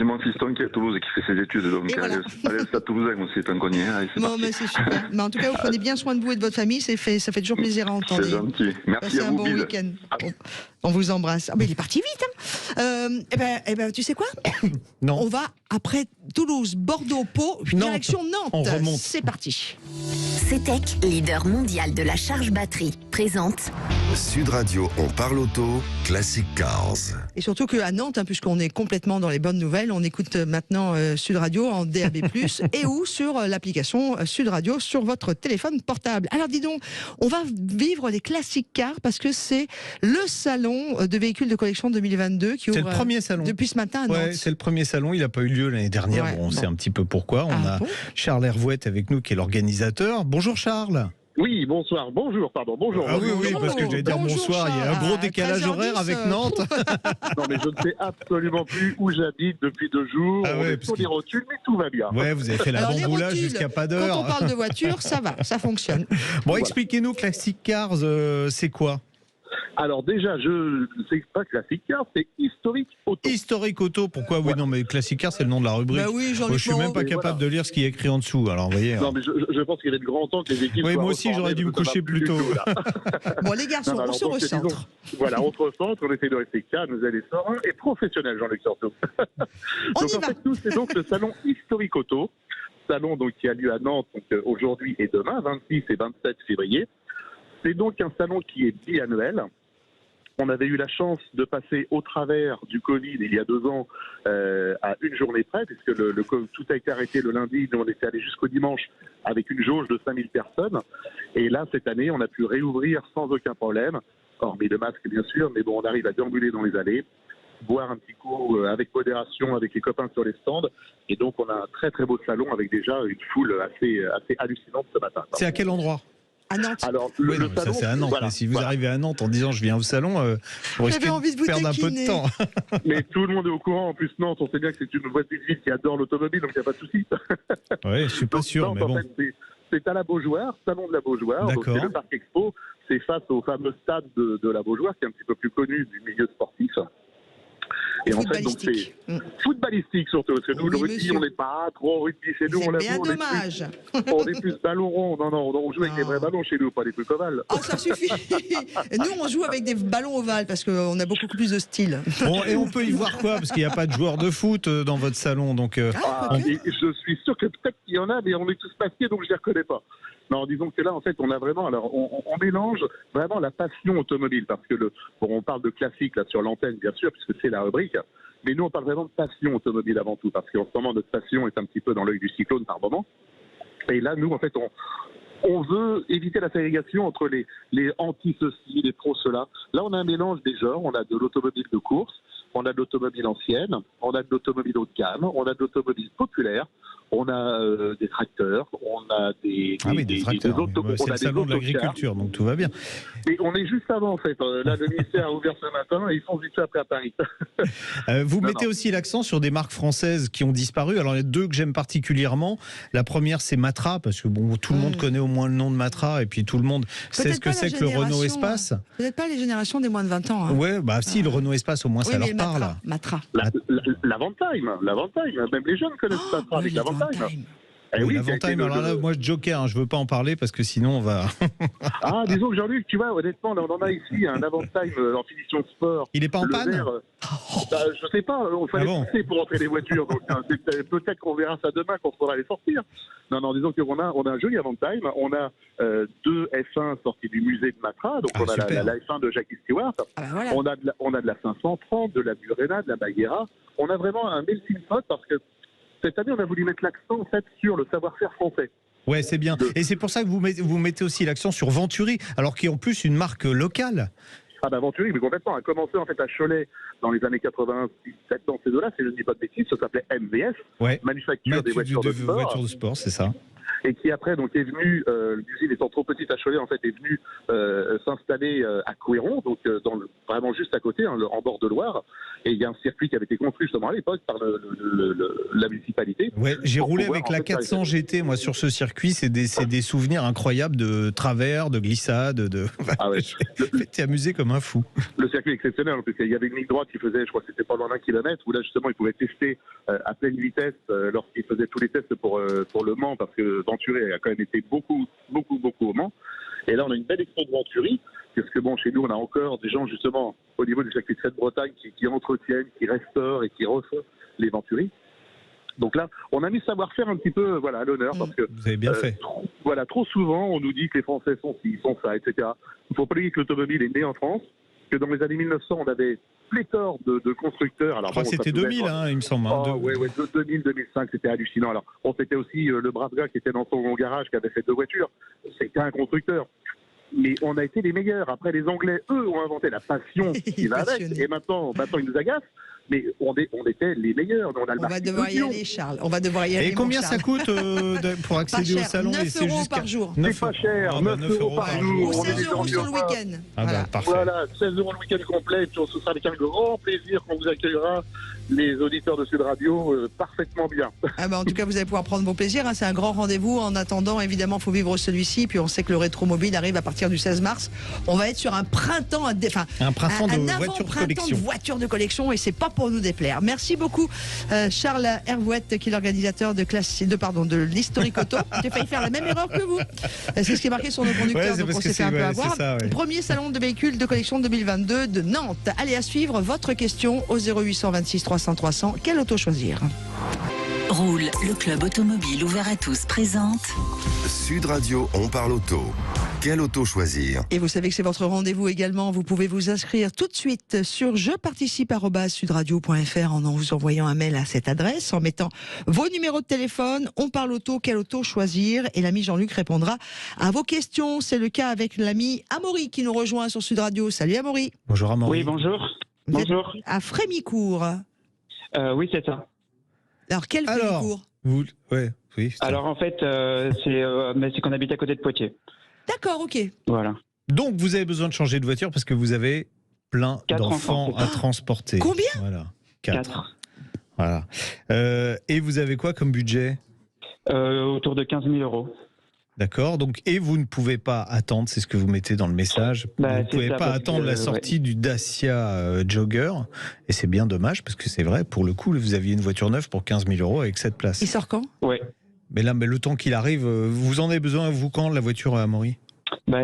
[SPEAKER 14] mon fiston qui est à Toulouse et qui fait ses études, donc allez à Toulouse aussi, tant qu'on y est.
[SPEAKER 1] Bon, mais c'est super. Mais en tout cas, vous prenez bien soin de vous et de votre famille, ça fait toujours plaisir à entendre.
[SPEAKER 14] C'est gentil. Merci à vous.
[SPEAKER 1] Un bon week-end. On vous embrasse. Ah, mais il est parti vite. Eh ben, tu sais quoi?
[SPEAKER 4] Non.
[SPEAKER 1] On va après Toulouse, Bordeaux, Pau, direction Nantes.
[SPEAKER 4] On remonte.
[SPEAKER 2] C'est parti. CETEC, leader mondial de la charge batterie, présente
[SPEAKER 3] Sud Radio, on parle auto, Classic Cars.
[SPEAKER 1] Et surtout qu'à Nantes, puisqu'on est complètement dans les bonnes nouvelles, on écoute maintenant Sud Radio en DAB+, et ou sur l'application Sud Radio sur votre téléphone portable. Alors dis donc, on va vivre les Classic Cars parce que c'est le salon de véhicules de collection 2022 qui ouvre
[SPEAKER 4] le premier salon.
[SPEAKER 1] Depuis ce matin à Nantes.
[SPEAKER 4] Ouais, c'est le premier salon, il n'a pas eu lieu l'année dernière, on sait un petit peu pourquoi. On a Charles Hervouette avec nous qui est l'organisateur. Bonjour Charles.
[SPEAKER 15] Oui, bonsoir. Bonjour.
[SPEAKER 4] Ah oui, parce que j'allais dire bonsoir, il y a un gros décalage horaire avec Nantes.
[SPEAKER 15] Non, mais je ne sais absolument plus où j'habite depuis 2 jours. On est sur les rotules, mais tout va bien.
[SPEAKER 4] Ouais, vous avez fait la bamboula jusqu'à pas d'heure.
[SPEAKER 1] Quand on parle de voiture, ça va, ça fonctionne.
[SPEAKER 4] Bon, expliquez-nous, Classic Cars, c'est quoi?
[SPEAKER 15] Alors déjà, c'est pas Classic Car, c'est Historique Auto.
[SPEAKER 4] Historique Auto, pourquoi? Oui, non, mais Classic Car, c'est le nom de la rubrique.
[SPEAKER 1] Bah oui,
[SPEAKER 4] je suis même pas capable de lire ce qui est écrit en dessous. Alors, vous voyez.
[SPEAKER 15] Non, mais je pense qu'il y avait de grand temps que les équipes.
[SPEAKER 4] Oui, moi aussi, j'aurais dû me coucher plus tôt.
[SPEAKER 1] Bon, les garçons, on se recentre.
[SPEAKER 15] Voilà, on se recentre, on essaie de rester calme, nous allez serein et professionnel, Jean-Luc surtout.
[SPEAKER 1] On y va.
[SPEAKER 15] C'est donc le salon Historique Auto, salon donc qui a lieu à Nantes aujourd'hui et demain, 26 et 27 février. C'est donc un salon qui est biannuel. On avait eu la chance de passer au travers du Covid il y a 2 ans à une journée près, puisque tout a été arrêté le lundi, nous on était allé jusqu'au dimanche avec une jauge de 5000 personnes. Et là, cette année, on a pu réouvrir sans aucun problème, hormis le masque bien sûr, mais bon, on arrive à déambuler dans les allées, boire un petit coup avec modération avec les copains sur les stands. Et donc, on a un très très beau salon avec déjà une foule assez hallucinante ce matin.
[SPEAKER 4] C'est à quel endroit?
[SPEAKER 1] À Nantes.
[SPEAKER 15] Alors,
[SPEAKER 4] salon, ça c'est à Nantes. Voilà, si vous arrivez à Nantes en disant je viens au salon, vous risquez de perdre un peu de temps.
[SPEAKER 15] Mais tout le monde est au courant. En plus, Nantes, on sait bien que c'est une voie de ville qui adore l'automobile, donc il n'y a pas de souci.
[SPEAKER 4] Oui, je suis pas sûr,
[SPEAKER 15] Nantes,
[SPEAKER 4] mais bon.
[SPEAKER 15] En fait, c'est à la Beaujoire, salon de la Beaujoire. Donc c'est le Parc Expo. C'est face au fameux stade de la Beaujoire, qui est un petit peu plus connu du milieu sportif. Et en fait, donc c'est footballistique surtout, parce que nous, le rugby, on n'est pas trop rugby chez nous.
[SPEAKER 1] C'est bien dommage.
[SPEAKER 15] On est plus ballon rond. Non, on joue avec des vrais ballons chez nous, pas des trucs ovales.
[SPEAKER 1] Oh, ça suffit. Nous, on joue avec des ballons ovales parce qu'on a beaucoup plus de style.
[SPEAKER 4] Bon, et on peut y voir quoi? Parce qu'il n'y a pas de joueurs de foot dans votre salon. Donc,
[SPEAKER 15] et je suis sûr que peut-être qu'il y en a, mais on est tous masqués, donc je ne les reconnais pas. Non, disons que là, en fait, on a vraiment, alors, on mélange vraiment la passion automobile, parce que on parle de classique là sur l'antenne, bien sûr, puisque c'est la rubrique, mais nous, on parle vraiment de passion automobile avant tout, parce qu'en ce moment, notre passion est un petit peu dans l'œil du cyclone par moment. Et là, nous, en fait, on veut éviter la ségrégation entre les anti-ceci, les pro-cela. Là, on a un mélange des genres. On a de l'automobile de course, on a de l'automobile ancienne, on a de l'automobile haut de gamme, on a de l'automobile populaire, on a des tracteurs, on a des
[SPEAKER 4] tracteurs. C'est le salon de l'agriculture, donc tout va bien.
[SPEAKER 15] Et on est juste avant, en fait. Là, le ministère a ouvert ce matin et ils sont vite fait après à Paris.
[SPEAKER 4] Vous mettez aussi l'accent sur des marques françaises qui ont disparu. Alors, il y a deux que j'aime particulièrement. La première, c'est Matra, parce que bon, tout le monde connaît au moins le nom de Matra, et puis tout le monde sait ce que c'est que le Renault Espace.
[SPEAKER 1] Peut-être pas les générations des moins de 20 ans. Hein.
[SPEAKER 4] Ouais, bah si, le Renault Espace, au moins, ça leur parle.
[SPEAKER 1] Matra.
[SPEAKER 15] L'Avantime, même les jeunes connaissent Matra avec l'Avantime.
[SPEAKER 4] Oui, l'Avantime, alors là, moi, Joker, je veux pas en parler parce que sinon on va.
[SPEAKER 15] Disons que Jean-Luc, tu vois, honnêtement, on en a ici un Avantime en finition sport.
[SPEAKER 4] Il est pas en panne
[SPEAKER 15] je sais pas, il fallait pousser pour entrer les voitures, donc peut-être qu'on verra ça demain quand on faudra les sortir. Non, disons qu'on a un joli Avantime, on a deux F1 sortis du musée de Matra, donc on a la F1 de Jackie Stewart, voilà. on a de la 530, de la Burena, de la Baguera, on a vraiment un melting pot parce que cette année, on a voulu mettre l'accent en fait sur le savoir-faire français.
[SPEAKER 4] Ouais, c'est bien. Et c'est pour ça que vous mettez aussi l'accent sur Venturi, alors qui est en plus une marque locale.
[SPEAKER 15] Venturi, mais complètement. A commencé en fait à Cholet dans les années 97, dans ces deux-là, c'est je ne dis pas de bêtises, ça s'appelait MVS, Manufacture des voitures de sport.
[SPEAKER 4] Voitures de sport, c'est ça.
[SPEAKER 15] Et qui après donc est venu, l'usine étant trop petite à Cholet, en fait, est venue s'installer à Couéron, donc vraiment juste à côté, en bord de Loire. Et il y a un circuit qui avait été construit justement à l'époque par la municipalité.
[SPEAKER 4] Ouais, j'ai roulé avec la 400 GT, moi, sur ce circuit. C'est des souvenirs incroyables de travers, de glissade, J'étais amusé comme un fou.
[SPEAKER 15] Le circuit est exceptionnel, parce qu'il y avait une ligne droite qui faisait, je crois que c'était pas loin d'un kilomètre, où là justement ils pouvaient tester à pleine vitesse lorsqu'ils faisaient tous les tests pour Le Mans, parce que Venturi a quand même été beaucoup au Mans. Et là, on a une belle expo de Venturi, parce que bon, chez nous, on a encore des gens, justement, au niveau du circuit de Bretagne, qui entretiennent, qui restaurent et qui refont les Venturi. Donc là, on a mis savoir-faire un petit peu à l'honneur, parce que
[SPEAKER 4] vous avez bien fait.
[SPEAKER 15] Trop souvent, on nous dit que les Français sont ci, sont ça, etc. Il ne faut pas oublier que l'automobile est née en France, que dans les années 1900, on avait pléthore de constructeurs. Alors,
[SPEAKER 4] je crois que c'était 2000, il me semble.
[SPEAKER 15] 2000, 2005, c'était hallucinant. Alors, c'était aussi le brave gars qui était dans son garage, qui avait fait deux voitures. C'était un constructeur. Mais on a été les meilleurs. Après, les Anglais, eux, ont inventé la passion qui va avec. Et maintenant, ils nous agacent. Mais on était les meilleurs.
[SPEAKER 1] On va devoir y aller, Charles. On va devoir y aller.
[SPEAKER 4] Et combien ça coûte pour accéder au salon?
[SPEAKER 1] 9 € par jour.
[SPEAKER 15] C'est pas cher. 9 € par jour.
[SPEAKER 1] Ou 16 € sur le week-end.
[SPEAKER 15] Voilà, 16 € le week-end complet. Et puis on se sera avec un grand plaisir qu'on vous accueillera, les auditeurs de Sud Radio, parfaitement bien.
[SPEAKER 1] En tout cas, vous allez pouvoir prendre vos plaisirs. C'est un grand rendez-vous. En attendant, évidemment, il faut vivre celui-ci. Puis on sait que le Rétromobile arrive à partir du 16 mars. On va être sur un printemps,
[SPEAKER 4] un
[SPEAKER 1] avant-printemps de voitures de collection. Et c'est pas pour nous déplaire. Merci beaucoup, Charles Hervouette, qui est l'organisateur de l'Historique Auto. J'ai failli faire la même erreur que vous. C'est ce qui est marqué sur nos conducteurs, donc on s'est fait un peu avoir. Premier salon de véhicules de collection 2022 de Nantes. Allez, à suivre votre question au 0826 300 300. Quelle auto choisir?
[SPEAKER 6] Roule, le club automobile ouvert à tous, présente
[SPEAKER 3] Sud Radio, on parle auto. Quelle auto choisir?
[SPEAKER 1] Et vous savez que c'est votre rendez-vous également. Vous pouvez vous inscrire tout de suite sur jeparticipe@sudradio.fr en vous envoyant un mail à cette adresse, en mettant vos numéros de téléphone. On parle auto, quelle auto choisir? Et l'ami Jean-Luc répondra à vos questions. C'est le cas avec l'ami Amaury qui nous rejoint sur Sud Radio. Salut Amaury.
[SPEAKER 4] Bonjour Amaury.
[SPEAKER 16] Oui, bonjour.
[SPEAKER 1] Bonjour. À Frémicourt.
[SPEAKER 16] Oui, c'est ça.
[SPEAKER 1] Alors, quel Frémicourt?
[SPEAKER 4] Oui.
[SPEAKER 16] Alors, en fait, c'est qu'on habite à côté de Poitiers.
[SPEAKER 1] D'accord, ok.
[SPEAKER 16] Voilà.
[SPEAKER 4] Donc, vous avez besoin de changer de voiture parce que vous avez plein d'enfants à transporter.
[SPEAKER 1] Combien?
[SPEAKER 4] Voilà. 4. Voilà. Et vous avez quoi comme budget?
[SPEAKER 16] Autour de 15 000 €.
[SPEAKER 4] D'accord, donc, et vous ne pouvez pas attendre, c'est ce que vous mettez dans le message, vous ne pouvez pas attendre la sortie du Dacia Jogger, et c'est bien dommage, parce que c'est vrai, pour le coup, vous aviez une voiture neuve pour 15 000 € avec 7 places.
[SPEAKER 1] Il sort quand ?
[SPEAKER 16] Oui.
[SPEAKER 4] Mais là, le temps qu'il arrive, vous en avez besoin, vous, quand, la voiture à Amaury ?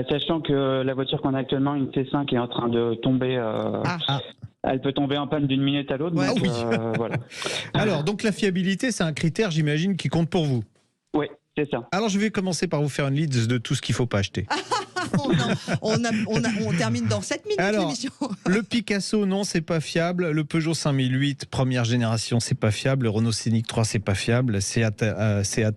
[SPEAKER 16] Sachant que la voiture qu'on a actuellement, une C5, est en train de tomber... Elle peut tomber en panne d'une minute à l'autre.
[SPEAKER 4] Ouais,
[SPEAKER 16] donc,
[SPEAKER 4] oui.
[SPEAKER 16] Voilà.
[SPEAKER 4] Alors, donc la fiabilité, c'est un critère, j'imagine, qui compte pour vous.
[SPEAKER 16] Oui, c'est ça.
[SPEAKER 4] Alors, je vais commencer par vous faire une liste de tout ce qu'il ne faut pas acheter.
[SPEAKER 1] On termine dans 7 minutes l'émission.
[SPEAKER 4] Le Picasso, non, c'est pas fiable. Le Peugeot 5008, première génération, c'est pas fiable. Le Renault Scénic 3, c'est pas fiable. Seat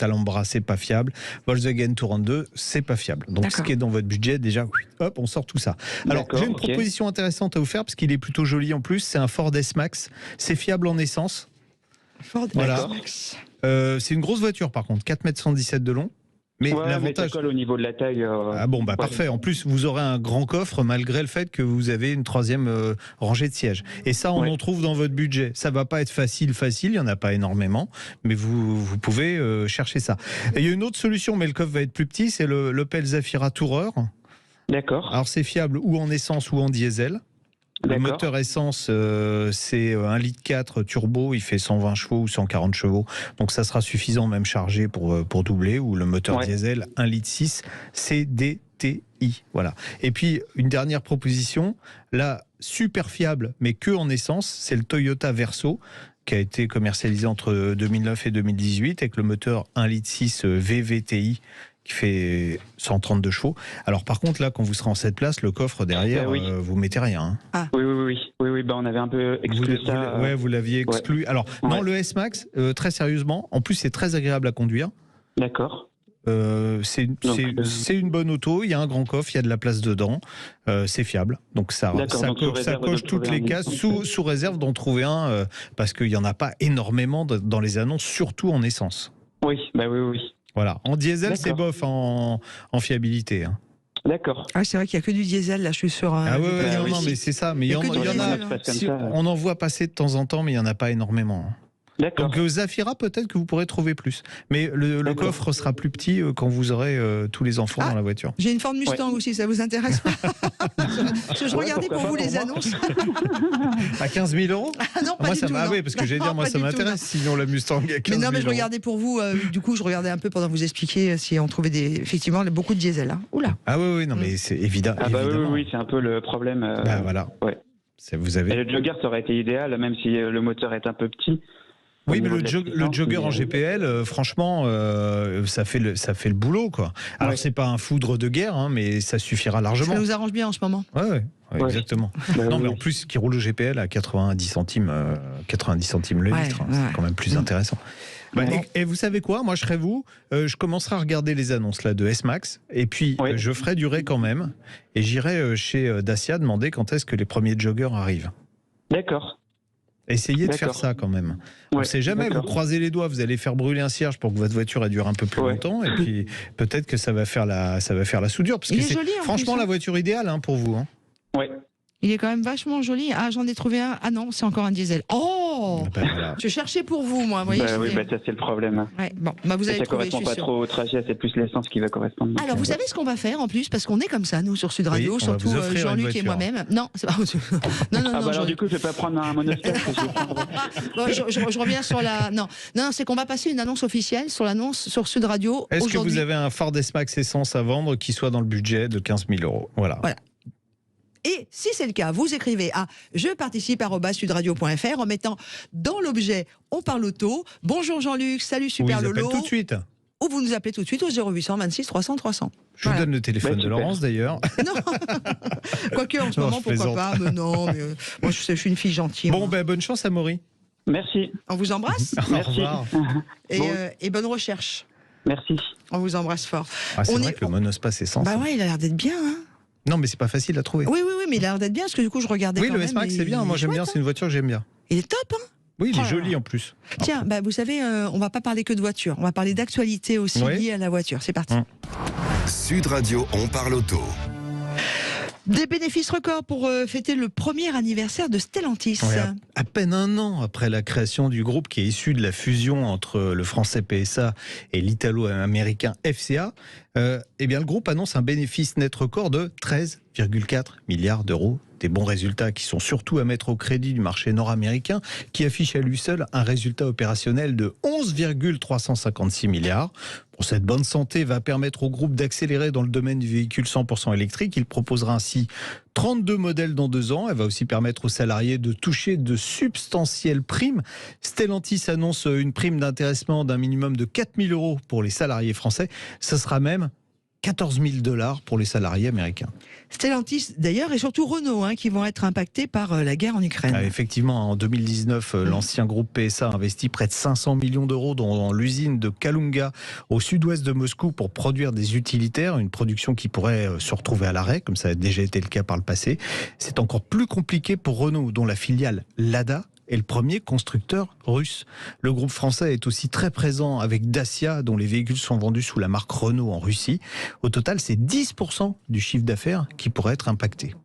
[SPEAKER 4] Alhambra, c'est pas fiable. Volkswagen Touran 2, c'est pas fiable. Donc, ce qui est dans votre budget, déjà, hop, on sort tout ça. Alors, j'ai une proposition intéressante à vous faire, parce qu'il est plutôt joli en plus. C'est un Ford S-Max. C'est fiable en essence.
[SPEAKER 1] Ford S-Max.
[SPEAKER 4] C'est une grosse voiture, par contre. 4,117 m de long. Mais l'avantage,
[SPEAKER 16] mais ça colle au niveau de la taille.
[SPEAKER 4] Parfait. En plus, vous aurez un grand coffre malgré le fait que vous avez une 3e rangée de sièges. Et ça, on en trouve dans votre budget. Ça va pas être facile. Il y en a pas énormément, mais vous pouvez chercher ça. Et il y a une autre solution, mais le coffre va être plus petit. C'est l'Opel Zafira Tourer.
[SPEAKER 16] D'accord.
[SPEAKER 4] Alors c'est fiable ou en essence ou en diesel. Le moteur essence, c'est 1,4 litre turbo, il fait 120 chevaux ou 140 chevaux, donc ça sera suffisant même chargé pour doubler, ou le moteur diesel 1,6 litre CDTI. Voilà. Et puis, une dernière proposition, là, super fiable, mais que en essence, c'est le Toyota Verso, qui a été commercialisé entre 2009 et 2018, avec le moteur 1,6 litre VVTI, qui fait 132 chevaux. Alors par contre, là, quand vous serez en 7 places, le coffre derrière, vous mettez rien. Hein.
[SPEAKER 16] Oui, on avait un peu exclu ça.
[SPEAKER 4] Vous l'aviez exclu. Alors, non, le S-Max, très sérieusement, en plus, c'est très agréable à conduire.
[SPEAKER 16] D'accord.
[SPEAKER 4] C'est une bonne auto, il y a un grand coffre, il y a de la place dedans, c'est fiable. Donc ça coche toutes les cases, sous réserve d'en trouver un, parce qu'il n'y en a pas énormément dans les annonces, surtout en essence.
[SPEAKER 16] Oui.
[SPEAKER 4] Voilà, en diesel, c'est bof en fiabilité. Hein.
[SPEAKER 16] D'accord.
[SPEAKER 1] C'est vrai qu'il n'y a que du diesel, là, je suis sur...
[SPEAKER 4] non, mais c'est ça. Mais il y en a, on en voit passer de temps en temps, mais il n'y en a pas énormément.
[SPEAKER 16] D'accord.
[SPEAKER 4] Donc Zafira, peut-être que vous pourrez trouver plus. Mais le coffre sera plus petit quand vous aurez tous les enfants dans la voiture.
[SPEAKER 1] J'ai une Ford Mustang aussi, ça vous intéresse pas? Je regardais pour vous les annonces.
[SPEAKER 4] À 15 000 €?
[SPEAKER 1] Non, pas du tout.
[SPEAKER 4] Oui, parce que j'allais dire, moi ça m'intéresse, sinon la Mustang à 15 000 €.
[SPEAKER 1] Mais non, mais je regardais pour vous, du coup je regardais un peu pendant que vous expliquiez si on trouvait effectivement beaucoup de diesel. Hein. Oula.
[SPEAKER 4] Ah oui, non, mais c'est évident.
[SPEAKER 16] Oui, c'est un peu le problème.
[SPEAKER 4] Voilà.
[SPEAKER 16] Ouais.
[SPEAKER 4] Vous avez...
[SPEAKER 16] Et le Jogger, ça aurait été idéal, même si le moteur est un peu petit.
[SPEAKER 4] Oui, mais le Jogger en GPL, franchement, ça fait le boulot, quoi. Alors, c'est pas un foudre de guerre, hein, mais ça suffira largement.
[SPEAKER 1] Ça nous arrange bien en ce moment.
[SPEAKER 4] Ouais, exactement. Non, mais en plus, qui roule au GPL à 90 centimes le litre, c'est quand même plus intéressant. Et vous savez quoi? Moi, je serais vous, je commencerai à regarder les annonces là de S-Max, et puis je ferai durer quand même, et j'irai chez Dacia demander quand est-ce que les premiers joggers arrivent.
[SPEAKER 16] D'accord.
[SPEAKER 4] Essayez de faire ça quand même. On ne sait jamais, vous croisez les doigts, vous allez faire brûler un cierge pour que votre voiture dure un peu plus longtemps, et puis peut-être que ça va faire la soudure. Parce que c'est franchement la voiture idéale pour vous. Hein.
[SPEAKER 16] Ouais.
[SPEAKER 1] Il est quand même vachement joli. Ah, j'en ai trouvé un. Ah non, c'est encore un diesel. Oh,
[SPEAKER 4] voilà.
[SPEAKER 1] Je cherchais pour vous, moi. Vous voyez,
[SPEAKER 16] ça c'est le problème.
[SPEAKER 1] Ouais, bon, vous allez trouver.
[SPEAKER 16] Ça correspond pas trop au trajet, c'est plus l'essence qui va correspondre.
[SPEAKER 1] Alors, vous savez ce qu'on va faire en plus, parce qu'on est comme ça, nous, sur Sud Radio, surtout Jean-Luc et moi-même. Non, c'est pas. Non.
[SPEAKER 16] Alors du coup, je vais pas prendre un monospace.
[SPEAKER 1] Je reviens sur la. Non, c'est qu'on va passer une annonce officielle sur Sud Radio.
[SPEAKER 4] Est-ce que vous avez un Ford S-Max essence à vendre qui soit dans le budget de 15 000 €? Voilà.
[SPEAKER 1] Et si c'est le cas, vous écrivez à jeparticipe@sudradio.fr en mettant dans l'objet On parle auto. Bonjour Jean-Luc, salut Super Lolo.
[SPEAKER 4] Tout de suite.
[SPEAKER 1] Ou vous nous appelez tout de suite au 0826 300 300.
[SPEAKER 4] Je vous donne le téléphone de Laurence d'ailleurs.
[SPEAKER 1] Non, quoique en ce moment, pourquoi pas. Mais non, mais moi je suis une fille gentille.
[SPEAKER 4] Bon, bonne chance à Amaury.
[SPEAKER 16] Merci.
[SPEAKER 1] On vous embrasse.
[SPEAKER 16] Merci.
[SPEAKER 1] Et bonne recherche.
[SPEAKER 16] Merci.
[SPEAKER 1] On vous embrasse fort.
[SPEAKER 4] C'est vrai que le monospace essence.
[SPEAKER 1] Il a l'air d'être bien. Hein.
[SPEAKER 4] Non, mais c'est pas facile à trouver.
[SPEAKER 1] Oui, mais il a l'air d'être bien, parce que du coup, je regardais quand même.
[SPEAKER 4] Oui, le S-Max, c'est bien. Moi, j'aime bien. C'est une voiture que j'aime bien.
[SPEAKER 1] Il est top, hein?
[SPEAKER 4] Oui, il est joli en plus.
[SPEAKER 1] Tiens, vous savez, on va pas parler que de voiture. On va parler d'actualité aussi liée à la voiture. C'est parti.
[SPEAKER 3] Sud Radio, on parle auto.
[SPEAKER 1] Des bénéfices records pour fêter le premier anniversaire de Stellantis.
[SPEAKER 4] à peine un an après la création du groupe qui est issu de la fusion entre le français PSA et l'italo-américain FCA, eh bien le groupe annonce un bénéfice net record de 13,4 milliards d'euros. Des bons résultats qui sont surtout à mettre au crédit du marché nord-américain qui affiche à lui seul un résultat opérationnel de 11,356 milliards. Bon, cette bonne santé va permettre au groupe d'accélérer dans le domaine du véhicule 100% électrique. Il proposera ainsi 32 modèles dans 2 ans. Elle va aussi permettre aux salariés de toucher de substantielles primes. Stellantis annonce une prime d'intéressement d'un minimum de 4 000 € pour les salariés français. Ce sera même 14 000 $ pour les salariés américains.
[SPEAKER 1] Stellantis d'ailleurs et surtout Renault qui vont être impactés par la guerre en Ukraine.
[SPEAKER 4] Effectivement, en 2019, l'ancien groupe PSA a investi près de 500 millions d'euros dans l'usine de Kalunga au sud-ouest de Moscou pour produire des utilitaires, une production qui pourrait se retrouver à l'arrêt, comme ça a déjà été le cas par le passé. C'est encore plus compliqué pour Renault, dont la filiale Lada est le premier constructeur russe. Le groupe français est aussi très présent avec Dacia, dont les véhicules sont vendus sous la marque Renault en Russie. Au total, c'est 10% du chiffre d'affaires qui pourrait être impacté.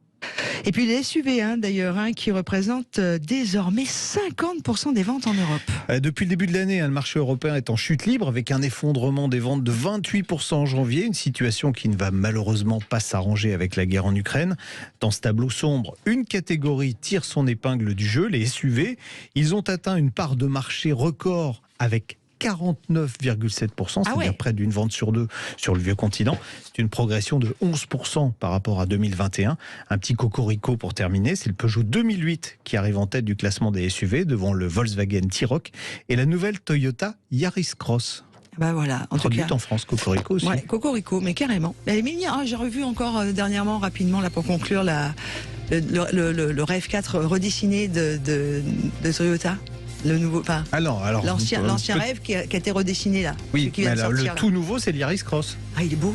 [SPEAKER 1] Et puis les SUV d'ailleurs, qui représentent désormais 50% des ventes en Europe.
[SPEAKER 4] Depuis le début de l'année, le marché européen est en chute libre avec un effondrement des ventes de 28% en janvier, une situation qui ne va malheureusement pas s'arranger avec la guerre en Ukraine. Dans ce tableau sombre, une catégorie tire son épingle du jeu, les SUV. Ils ont atteint une part de marché record avec 49,7%, c'est-à-dire près d'une vente sur 2 sur le vieux continent. C'est une progression de 11% par rapport à 2021. Un petit cocorico pour terminer, c'est le Peugeot 2008 qui arrive en tête du classement des SUV devant le Volkswagen T-Roc et la nouvelle Toyota Yaris Cross.
[SPEAKER 1] Voilà,
[SPEAKER 4] produite en France, Cocorico aussi.
[SPEAKER 1] Ouais, Cocorico, mais carrément. J'ai revu encore dernièrement, rapidement, là pour conclure, le RAV4 redessiné de Toyota. Le nouveau, l'ancien rêve qui a été redessiné là.
[SPEAKER 4] Oui, mais le tout nouveau, c'est l'Yaris Cross.
[SPEAKER 1] Il est beau.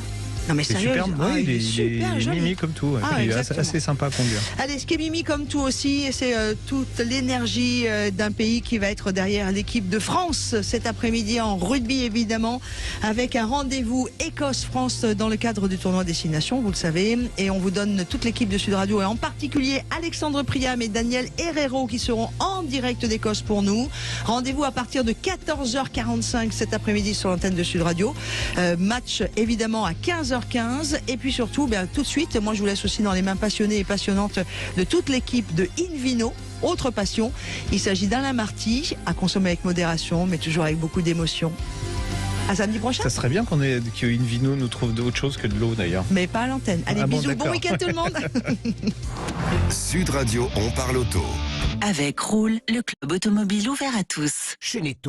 [SPEAKER 1] Non mais sérieux,
[SPEAKER 4] il est super joli. Mimi comme tout, il est assez sympa à conduire.
[SPEAKER 1] Allez, ce qui est mimi comme tout aussi, c'est toute l'énergie d'un pays qui va être derrière l'équipe de France cet après-midi en rugby évidemment, avec un rendez-vous Écosse-France dans le cadre du tournoi Destination, vous le savez, et on vous donne toute l'équipe de Sud Radio et en particulier Alexandre Priam et Daniel Herrero qui seront en direct d'Écosse pour nous. Rendez-vous à partir de 14h45 cet après-midi sur l'antenne de Sud Radio. Match évidemment à 15h15 et puis surtout tout de suite, moi je vous laisse aussi dans les mains passionnées et passionnantes de toute l'équipe de Invino. Autre passion, il s'agit d'Alain Marty à consommer avec modération mais toujours avec beaucoup d'émotion. À samedi prochain.
[SPEAKER 4] Ça serait bien que Invino nous trouve d'autre chose que de l'eau d'ailleurs.
[SPEAKER 1] Mais pas à l'antenne. Allez, bisous, bon week-end tout le monde.
[SPEAKER 3] Sud Radio, on parle auto.
[SPEAKER 6] Avec Roule, le club automobile ouvert à tous.
[SPEAKER 17] Chez Netto.